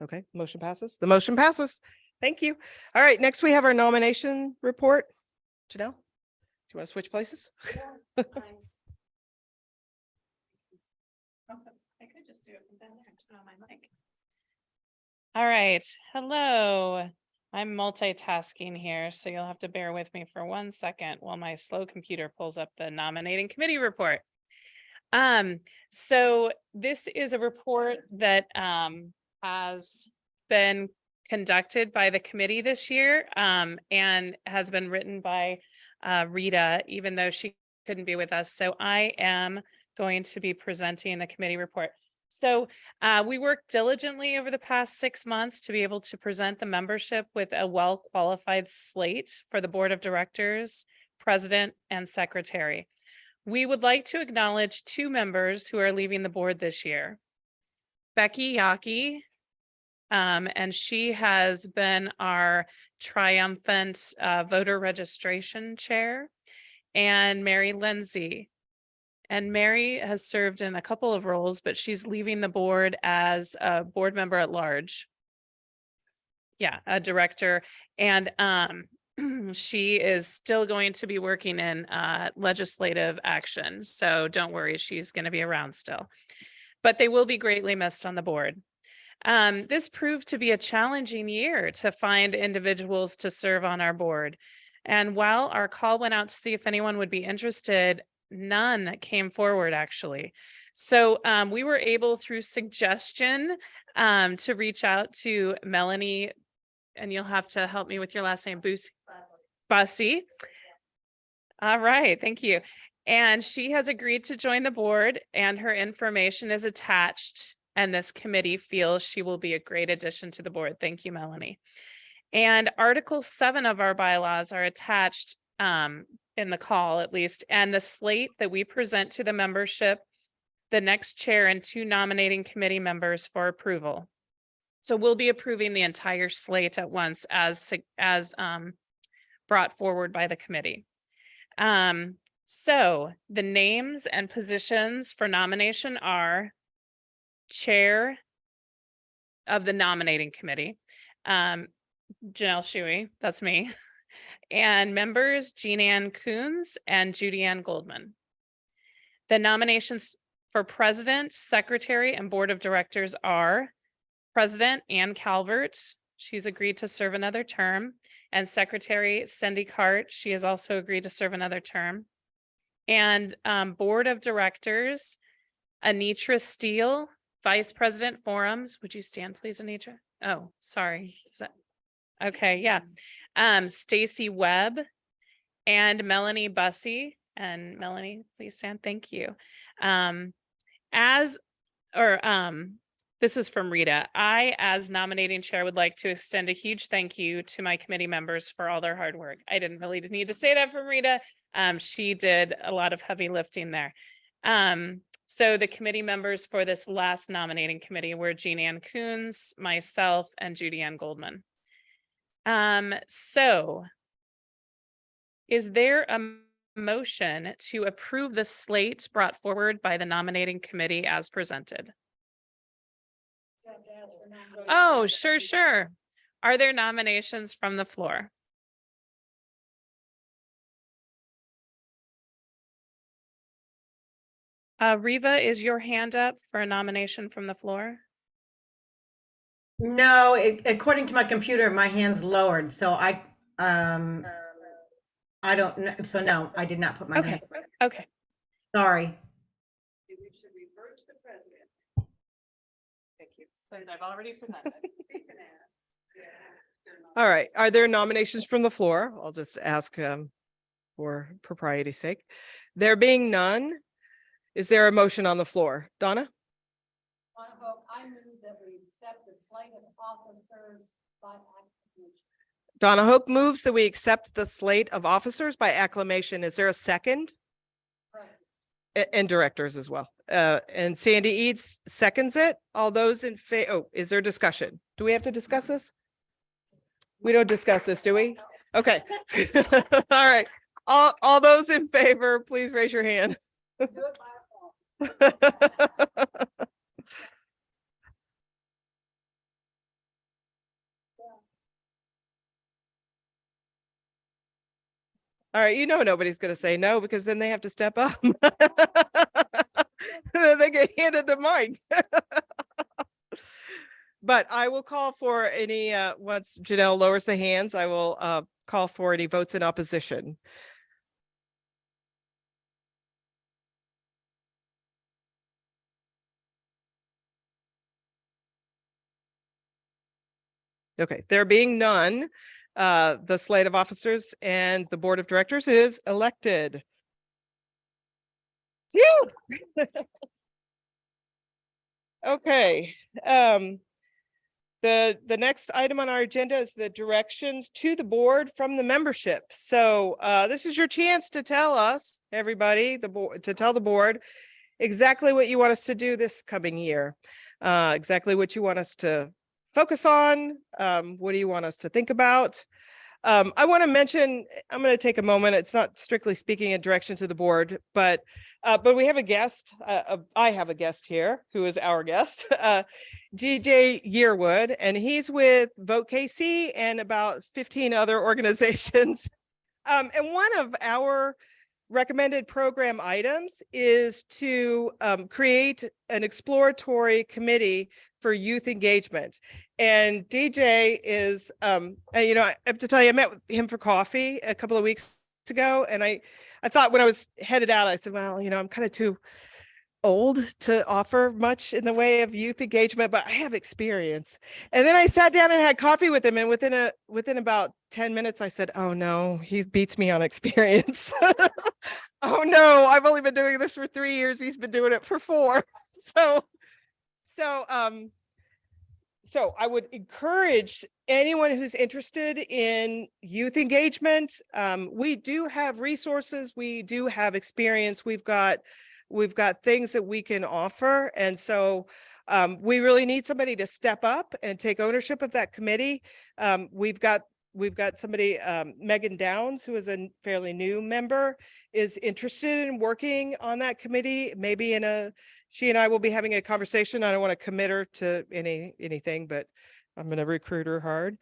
Okay, motion passes. The motion passes. Thank you. All right, next we have our nomination report. Janelle, do you want to switch places? I could just do it from down there, turn on my mic. All right. Hello. I'm multitasking here, so you'll have to bear with me for 1 second while my slow computer pulls up the nominating committee report. So this is a report that has been conducted by the committee this year and has been written by Rita, even though she couldn't be with us. So I am going to be presenting the committee report. So we worked diligently over the past 6 months to be able to present the membership with a well-qualified slate for the board of directors, president, and secretary. We would like to acknowledge 2 members who are leaving the board this year. Becky Yockey, and she has been our triumphant voter registration chair, and Mary Lindsay. And Mary has served in a couple of roles, but she's leaving the board as a board member at large. Yeah, a director. And she is still going to be working in legislative action. So don't worry, she's going to be around still. But they will be greatly missed on the board. This proved to be a challenging year to find individuals to serve on our board. And while our call went out to see if anyone would be interested, none came forward actually. So we were able through suggestion to reach out to Melanie, and you'll have to help me with your last name, Bussy. All right, thank you. And she has agreed to join the board, and her information is attached, and this committee feels she will be a great addition to the board. Thank you, Melanie. And Article 7 of our bylaws are attached in the call at least, and the slate that we present to the membership, the next chair and 2 nominating committee members for approval. So we'll be approving the entire slate at once as brought forward by the committee. So the names and positions for nomination are chair of the nominating committee, Janelle Shuey, that's me, and members Jean Ann Coons and Judy Ann Goldman. The nominations for president, secretary, and board of directors are President Ann Calvert. She's agreed to serve another term. And Secretary Cindy Cart. She has also agreed to serve another term. And board of directors, Anitra Steele, Vice President Forums. Would you stand, please, Anitra? Oh, sorry. Okay, yeah. Stacy Webb and Melanie Bussy. And Melanie, please stand. Thank you. This is from Rita. I, as nominating chair, would like to extend a huge thank you to my committee members for all their hard work. I didn't really need to say that from Rita. She did a lot of heavy lifting there. So the committee members for this last nominating committee were Jean Ann Coons, myself, and Judy Ann Goldman. So is there a motion to approve the slate brought forward by the nominating committee as presented? Oh, sure. Are there nominations from the floor? Riva, is your hand up for a nomination from the floor? No, according to my computer, my hand's lowered, so I don't know. So no, I did not put my hand. Okay. Sorry. We should revert to the president. Thank you. Since I've already presented. All right. Are there nominations from the floor? I'll just ask for propriety's sake. There being none, is there a motion on the floor? Donna? I move that we accept the slate of officers by acclamation. Donna Hope moves that we accept the slate of officers by acclamation. Is there a second? And directors as well. And Sandy Eads seconds it. All those in favor, oh, is there discussion? Do we have to discuss this? We don't discuss this, do we? Okay. All right. All those in favor, please raise your hand. All right, nobody's going to say no because then they have to step up. They get handed the mic. But I will call for any, once Janelle lowers the hands, I will call for any votes in opposition. Okay, there being none, the slate of officers and the board of directors is elected. Okay, the next item on our agenda is the directions to the board from the membership. So this is your chance to tell us, everybody, to tell the board exactly what you want us to do this coming year, exactly what you want us to focus on. What do you want us to think about? I want to mention, I'm going to take a moment. It's not strictly speaking in direction to the board, but we have a guest. I have a guest here who is our guest, GJ Yearwood, and he's with VoteKC and about 15 other organizations. And one of our recommended program items is to create an exploratory committee for youth engagement. And DJ is, and, you know, I have to tell you, I met with him for coffee a couple of weeks ago. And I thought when I was headed out, I said, well, you know, I'm kind of too old to offer much in the way of youth engagement, but I have experience. And then I sat down and had coffee with him. And within about 10 minutes, I said, oh no, he beats me on experience. Oh no, I've only been doing this for 3 years. He's been doing it for 4. So I would encourage anyone who's interested in youth engagement. We do have resources. We do have experience. We've got things that we can offer. And so we really need somebody to step up and take ownership of that committee. We've got somebody, Megan Downs, who is a fairly new member, is interested in working on that committee. Maybe she and I will be having a conversation. I don't want to commit her to anything, but I'm going to recruit her hard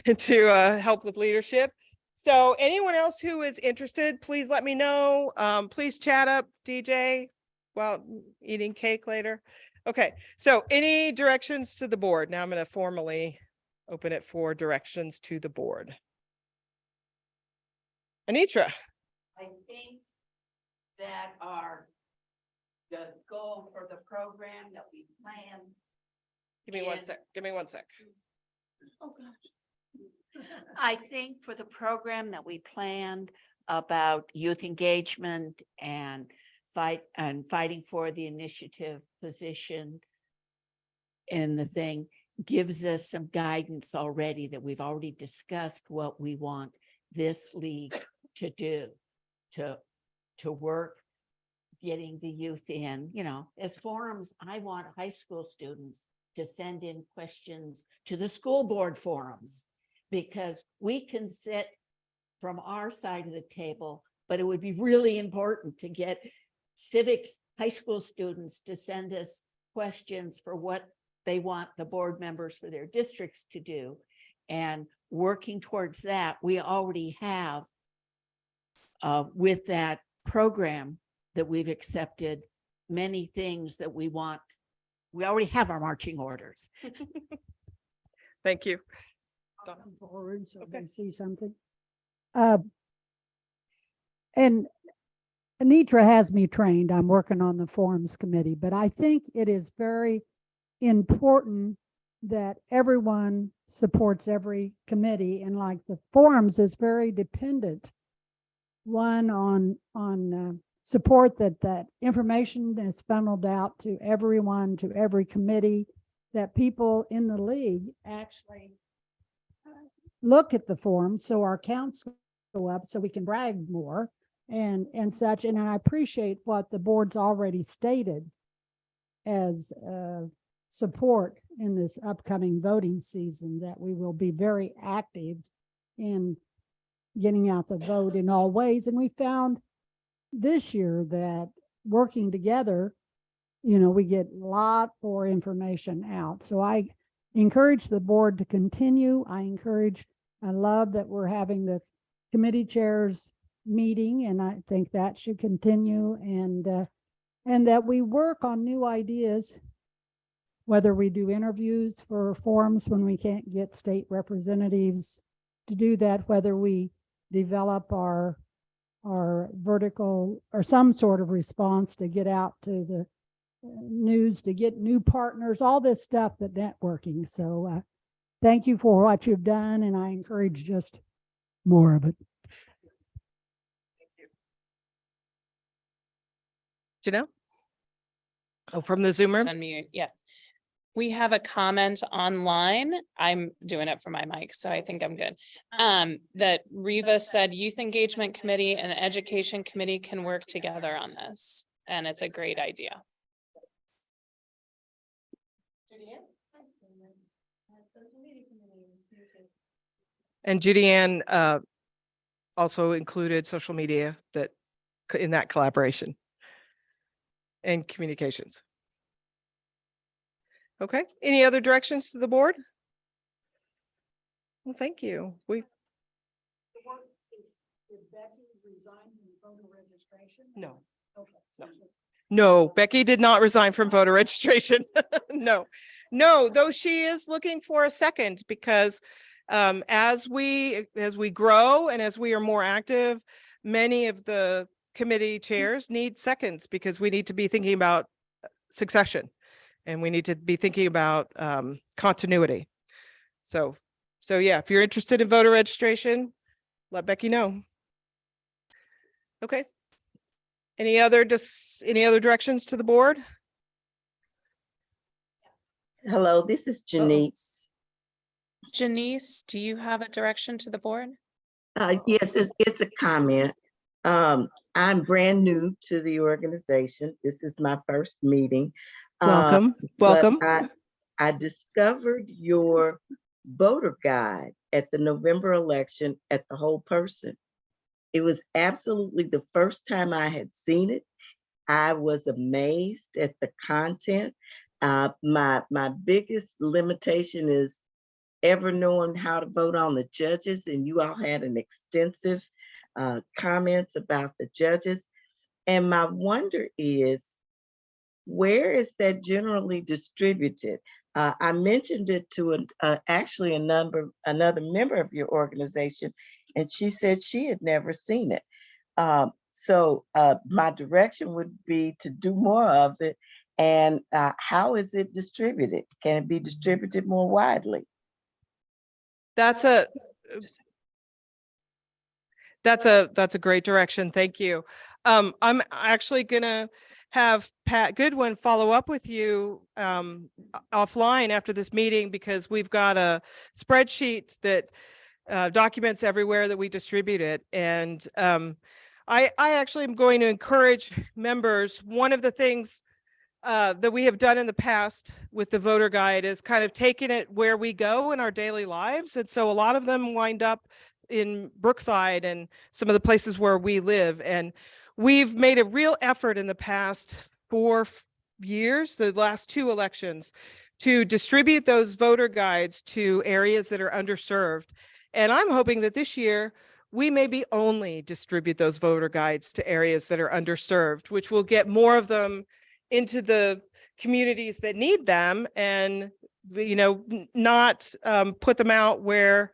to help with leadership. So anyone else who is interested, please let me know. Please chat up DJ while eating cake later. Okay, so any directions to the board? Now I'm going to formally open it for directions to the board. Anitra. I think that the goal for the program that we plan. Give me one sec. Give me one sec. Oh, gosh. I think for the program that we planned about youth engagement and fighting for the initiative position in the thing gives us some guidance already, that we've already discussed what we want this league to do, to work getting the youth in. You know, as forums, I want high school students to send in questions to the school board forums, because we can sit from our side of the table, but it would be really important to get civics high school students to send us questions for what they want the board members for their districts to do. And working towards that, we already have with that program that we've accepted many things that we want. We already have our marching orders. Thank you. Come forward so they see something. And Anitra has me trained. I'm working on the forums committee, but I think it is very important that everyone supports every committee, and like the forums is very dependent, one on support that information is funneled out to everyone, to every committee, that people in the league actually look at the forums so our counts go up, so we can brag more and such. And I appreciate what the board's already stated as support in this upcoming voting season, that we will be very active in getting out the vote in all ways. And we found this year that working together, you know, we get a lot more information out. So I encourage the board to continue. I love that we're having the committee chairs meeting, and I think that should continue, and that we work on new ideas, whether we do interviews for forums when we can't get state representatives to do that, whether we develop our vertical or some sort of response to get out to the news, to get new partners, all this stuff, that networking. So thank you for what you've done, and I encourage just more of it. Janelle? Oh, from the Zoom room? Unmute, yeah. We have a comment online. I'm doing it for my mic, so I think I'm good. That Riva said Youth Engagement Committee and Education Committee can work together on this, and it's a great idea. And Judy Ann also included social media in that collaboration and communications. Okay, any other directions to the board? Well, thank you. Did Becky resign from voter registration? No. Okay. No, Becky did not resign from voter registration. No, though she is looking for a second because as we grow and as we are more active, many of the committee chairs need seconds because we need to be thinking about succession and we need to be thinking about continuity. So yeah, if you're interested in voter registration, let Becky know. Okay. Any other directions to the board? Hello, this is Janice. Janice, do you have a direction to the board? Yes, it's a comment. I'm brand new to the organization. This is my first meeting. Welcome. But I discovered your voter guide at the November election at the whole person. It was absolutely the first time I had seen it. I was amazed at the content. My biggest limitation is ever knowing how to vote on the judges, and you all had an extensive comments about the judges. And my wonder is, where is that generally distributed? I mentioned it to actually another member of your organization, and she said she had never seen it. So my direction would be to do more of it. And how is it distributed? Can it be distributed more widely? That's a great direction. Thank you. I'm actually gonna have Pat Goodwin follow up with you offline after this meeting because we've got a spreadsheet that documents everywhere that we distribute it. And I actually am going to encourage members. One of the things that we have done in the past with the voter guide is kind of taking it where we go in our daily lives. And so a lot of them wind up in Brookside and some of the places where we live. And we've made a real effort in the past 4 years, the last 2 elections, to distribute those voter guides to areas that are underserved. And I'm hoping that this year we maybe only distribute those voter guides to areas that are underserved, which will get more of them into the communities that need them and, not put them out where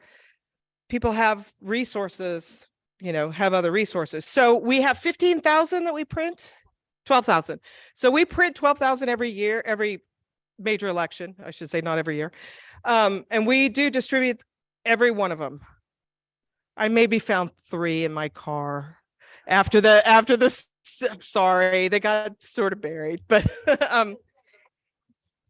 people have resources, have other resources. So we have 15,000 that we print, 12,000. So we print 12,000 every year, every major election, I should say, not every year. And we do distribute every one of them. I maybe found 3 in my car after the sorry, they got sort of buried, but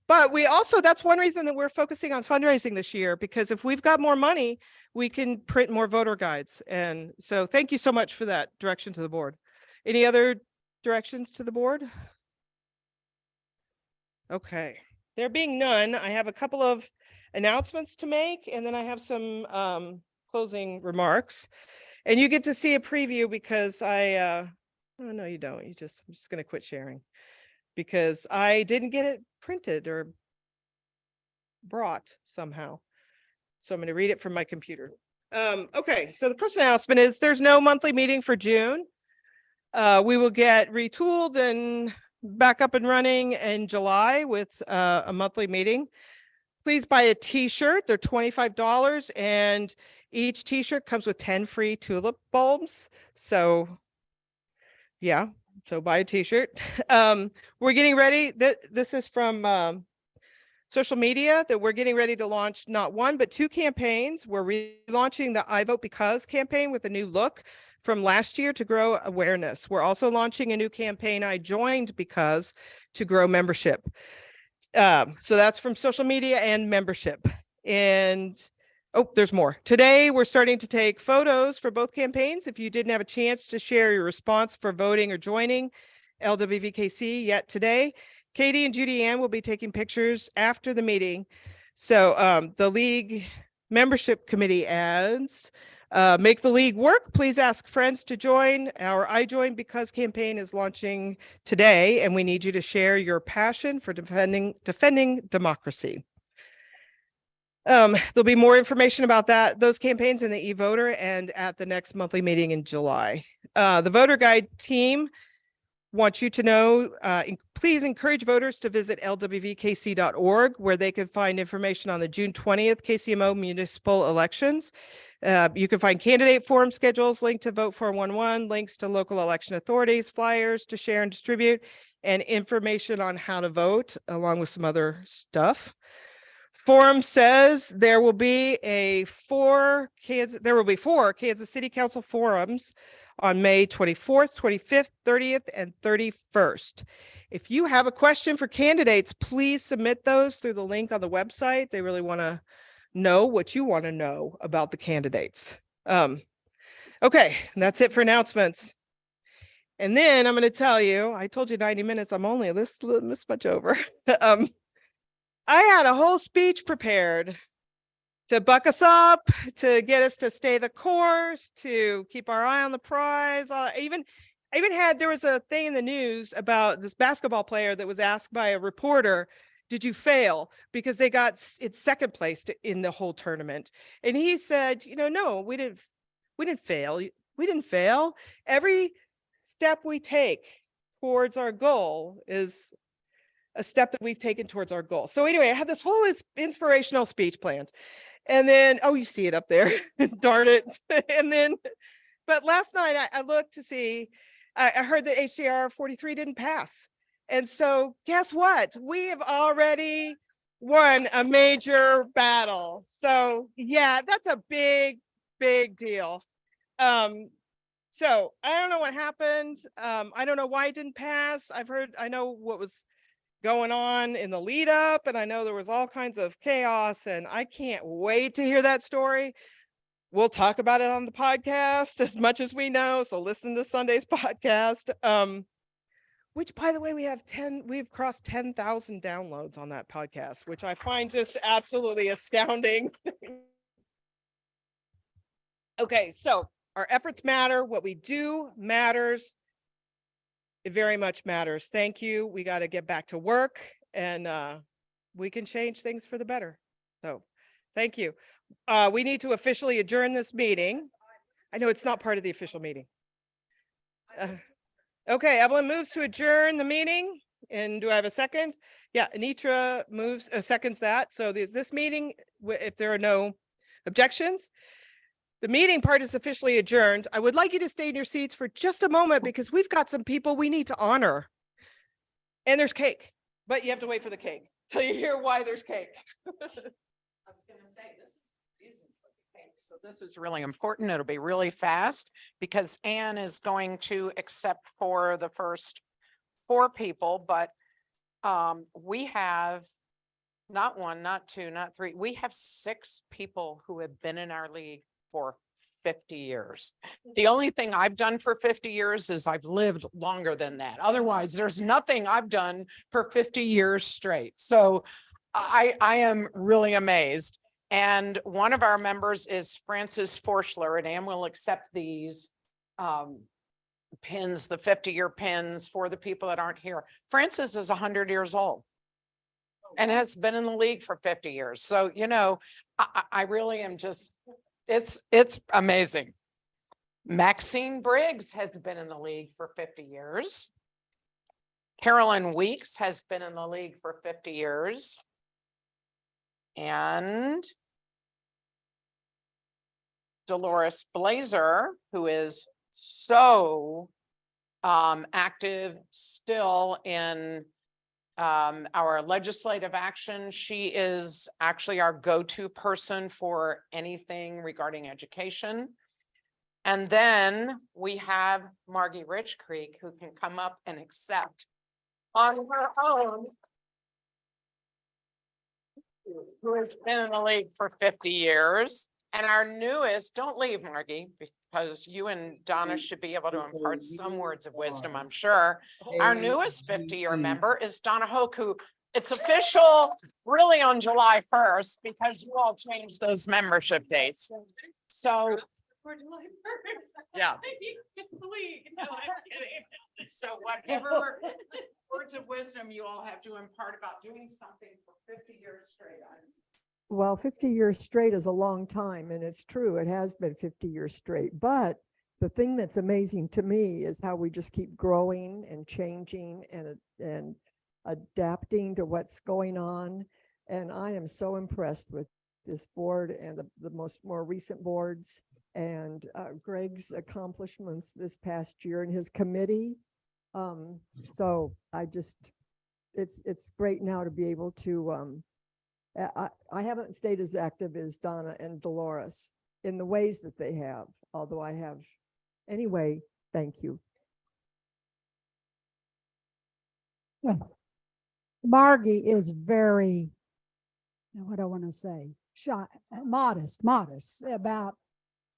but we also, that's one reason that we're focusing on fundraising this year, because if we've got more money, we can print more voter guides. And so thank you so much for that direction to the board. Any other directions to the board? Okay, there being none, I have a couple of announcements to make, and then I have some closing remarks. And you get to see a preview because oh no, you don't. I'm just going to quit sharing because I didn't get it printed or brought somehow. So I'm going to read it from my computer. Okay, so the first announcement is there's no monthly meeting for June. We will get retooled and back up and running in July with a monthly meeting. Please buy a t-shirt. They're $25 and each t-shirt comes with 10 free tulip bulbs. So yeah, so buy a t-shirt. We're getting ready. This is from social media that we're getting ready to launch not 1, but 2 campaigns. We're relaunching the I Vote Because campaign with a new look from last year to grow awareness. We're also launching a new campaign, I Joined Because, to grow membership. So that's from social media and membership. And oh, there's more. Today, we're starting to take photos for both campaigns. If you didn't have a chance to share your response for voting or joining LWVKC yet today, Katie and Judy Ann will be taking pictures after the meeting. So the league membership committee ads. Make the league work. Please ask friends to join. Our I Join Because campaign is launching today, and we need you to share your passion for defending democracy. There'll be more information about those campaigns in the e-voter and at the next monthly meeting in July. The voter guide team wants you to know, please encourage voters to visit LWVKC.org, where they can find information on the June 20th KCMO municipal elections. You can find candidate forum schedules, link to Vote 411, links to local election authorities, flyers to share and distribute, and information on how to vote, along with some other stuff. Forum says there will be four Kansas City Council forums on May 24th, 25th, 30th, and 31st. If you have a question for candidates, please submit those through the link on the website. They really want to know what you want to know about the candidates. Okay, that's it for announcements. And then I'm going to tell you, I told you 90 minutes, I'm only this much over. I had a whole speech prepared to buck us up, to get us to stay the course, to keep our eye on the prize. There was a thing in the news about this basketball player that was asked by a reporter, did you fail? Because they got it's second place in the whole tournament. And he said, no, we didn't fail. We didn't fail. Every step we take towards our goal is a step that we've taken towards our goal. So anyway, I had this whole inspirational speech planned. And then, you see it up there, darn it. But last night I looked to see, I heard that HCR 43 didn't pass. And so guess what? We have already won a major battle. So yeah, that's a big, big deal. So I don't know what happened. I don't know why it didn't pass. I know what was going on in the lead up, and I know there was all kinds of chaos, and I can't wait to hear that story. We'll talk about it on the podcast as much as we know, so listen to Sunday's podcast, which, by the way, we've crossed 10,000 downloads on that podcast, which I find just absolutely astounding. Okay, so our efforts matter. What we do matters. It very much matters. Thank you. We got to get back to work, and we can change things for the better. So thank you. We need to officially adjourn this meeting. I know it's not part of the official meeting. Okay, Evelyn moves to adjourn the meeting. And do I have a second? Yeah, Anitra seconds that. So this meeting, if there are no objections, the meeting part is officially adjourned. I would like you to stay in your seats for just a moment because we've got some people we need to honor. And there's cake, but you have to wait for the cake till you hear why there's cake. I was going to say, this is the reason for the cake. So this is really important. It'll be really fast because Anne is going to accept for the first 4 people, but we have not 1, not 2, not 3. We have 6 people who have been in our league for 50 years. The only thing I've done for 50 years is I've lived longer than that. Otherwise, there's nothing I've done for 50 years straight. So I am really amazed. And one of our members is Francis Forschler, and Ann will accept these pins, the 50-year pins for the people that aren't here. Francis is 100 years old and has been in the league for 50 years. So, I really am just, it's amazing. Maxine Briggs has been in the league for 50 years. Carolyn Weeks has been in the league for 50 years. And Dolores Blazer, who is so active still in our legislative action. She is actually our go-to person for anything regarding education. And then we have Margie Rich Creek, who can come up and accept on her own, who has been in the league for 50 years. And our newest, don't leave, Margie, because you and Donna should be able to impart some words of wisdom, I'm sure. Our newest 50-year member is Donna Hoke, who It's official really on July 1st because you all changed those membership dates. So, For July 1st. yeah. It's the league. No, I'm kidding. So whatever words of wisdom you all have to impart about doing something for 50 years straight. Well, 50 years straight is a long time, and it's true, it has been 50 years straight. But the thing that's amazing to me is how we just keep growing and changing and adapting to what's going on. And I am so impressed with this board and the more recent boards and Greg's accomplishments this past year and his committee. So it's great now to be able to, I haven't stayed as active as Donna and Dolores in the ways that they have, although I have. Anyway, thank you. Margie is very, what do I want to say, shy, modest about,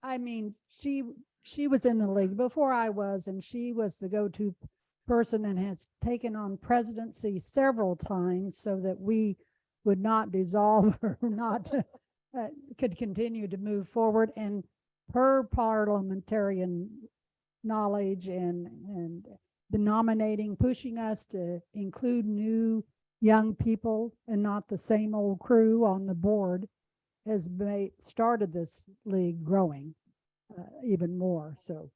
I mean, she was in the league before I was, and she was the go-to person and has taken on presidency several times so that we would not dissolve or not could continue to move forward. And her parliamentarian knowledge and the nominating, pushing us to include new young people and not the same old crew on the board has started this league growing even more. So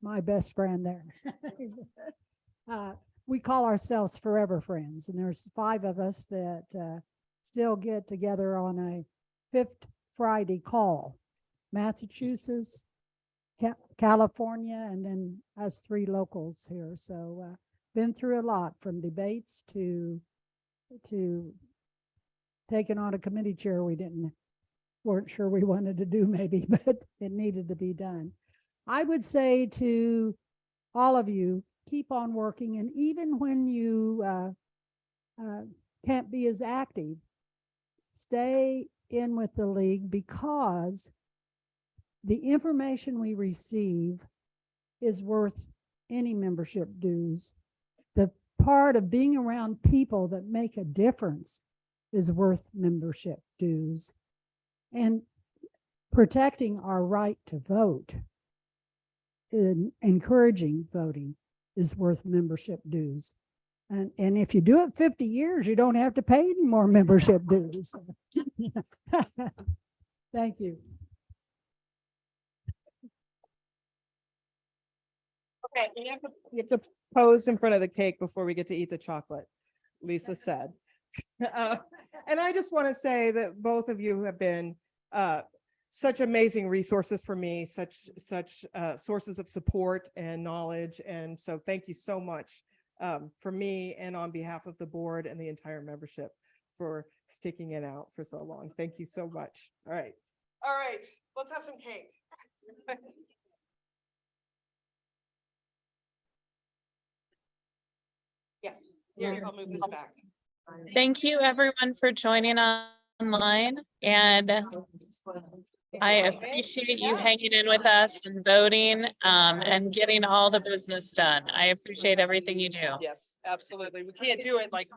my best friend there. We call ourselves Forever Friends, and there's 5 of us that still get together on a 5th Friday call. Massachusetts, California, and then us 3 locals here. So been through a lot, from debates to taking on a committee chair we weren't sure we wanted to do maybe, but it needed to be done. I would say to all of you, keep on working, and even when you can't be as active, stay in with the league, because the information we receive is worth any membership dues. The part of being around people that make a difference is worth membership dues. And protecting our right to vote and encouraging voting is worth membership dues. And if you do it 50 years, you don't have to pay any more membership dues. Thank you. Okay, you have to pose in front of the cake before we get to eat the chocolate, Lisa said. And I just want to say that both of you have been such amazing resources for me, such sources of support and knowledge. And so thank you so much for me and on behalf of the board and the entire membership for sticking it out for so long. Thank you so much. All right. All right, let's have some cake. Yeah, here, I'll move this back. Thank you, everyone, for joining online, and I appreciate you hanging in with us and voting and getting all the business done. I appreciate everything you do. Yes, absolutely. We can't do it like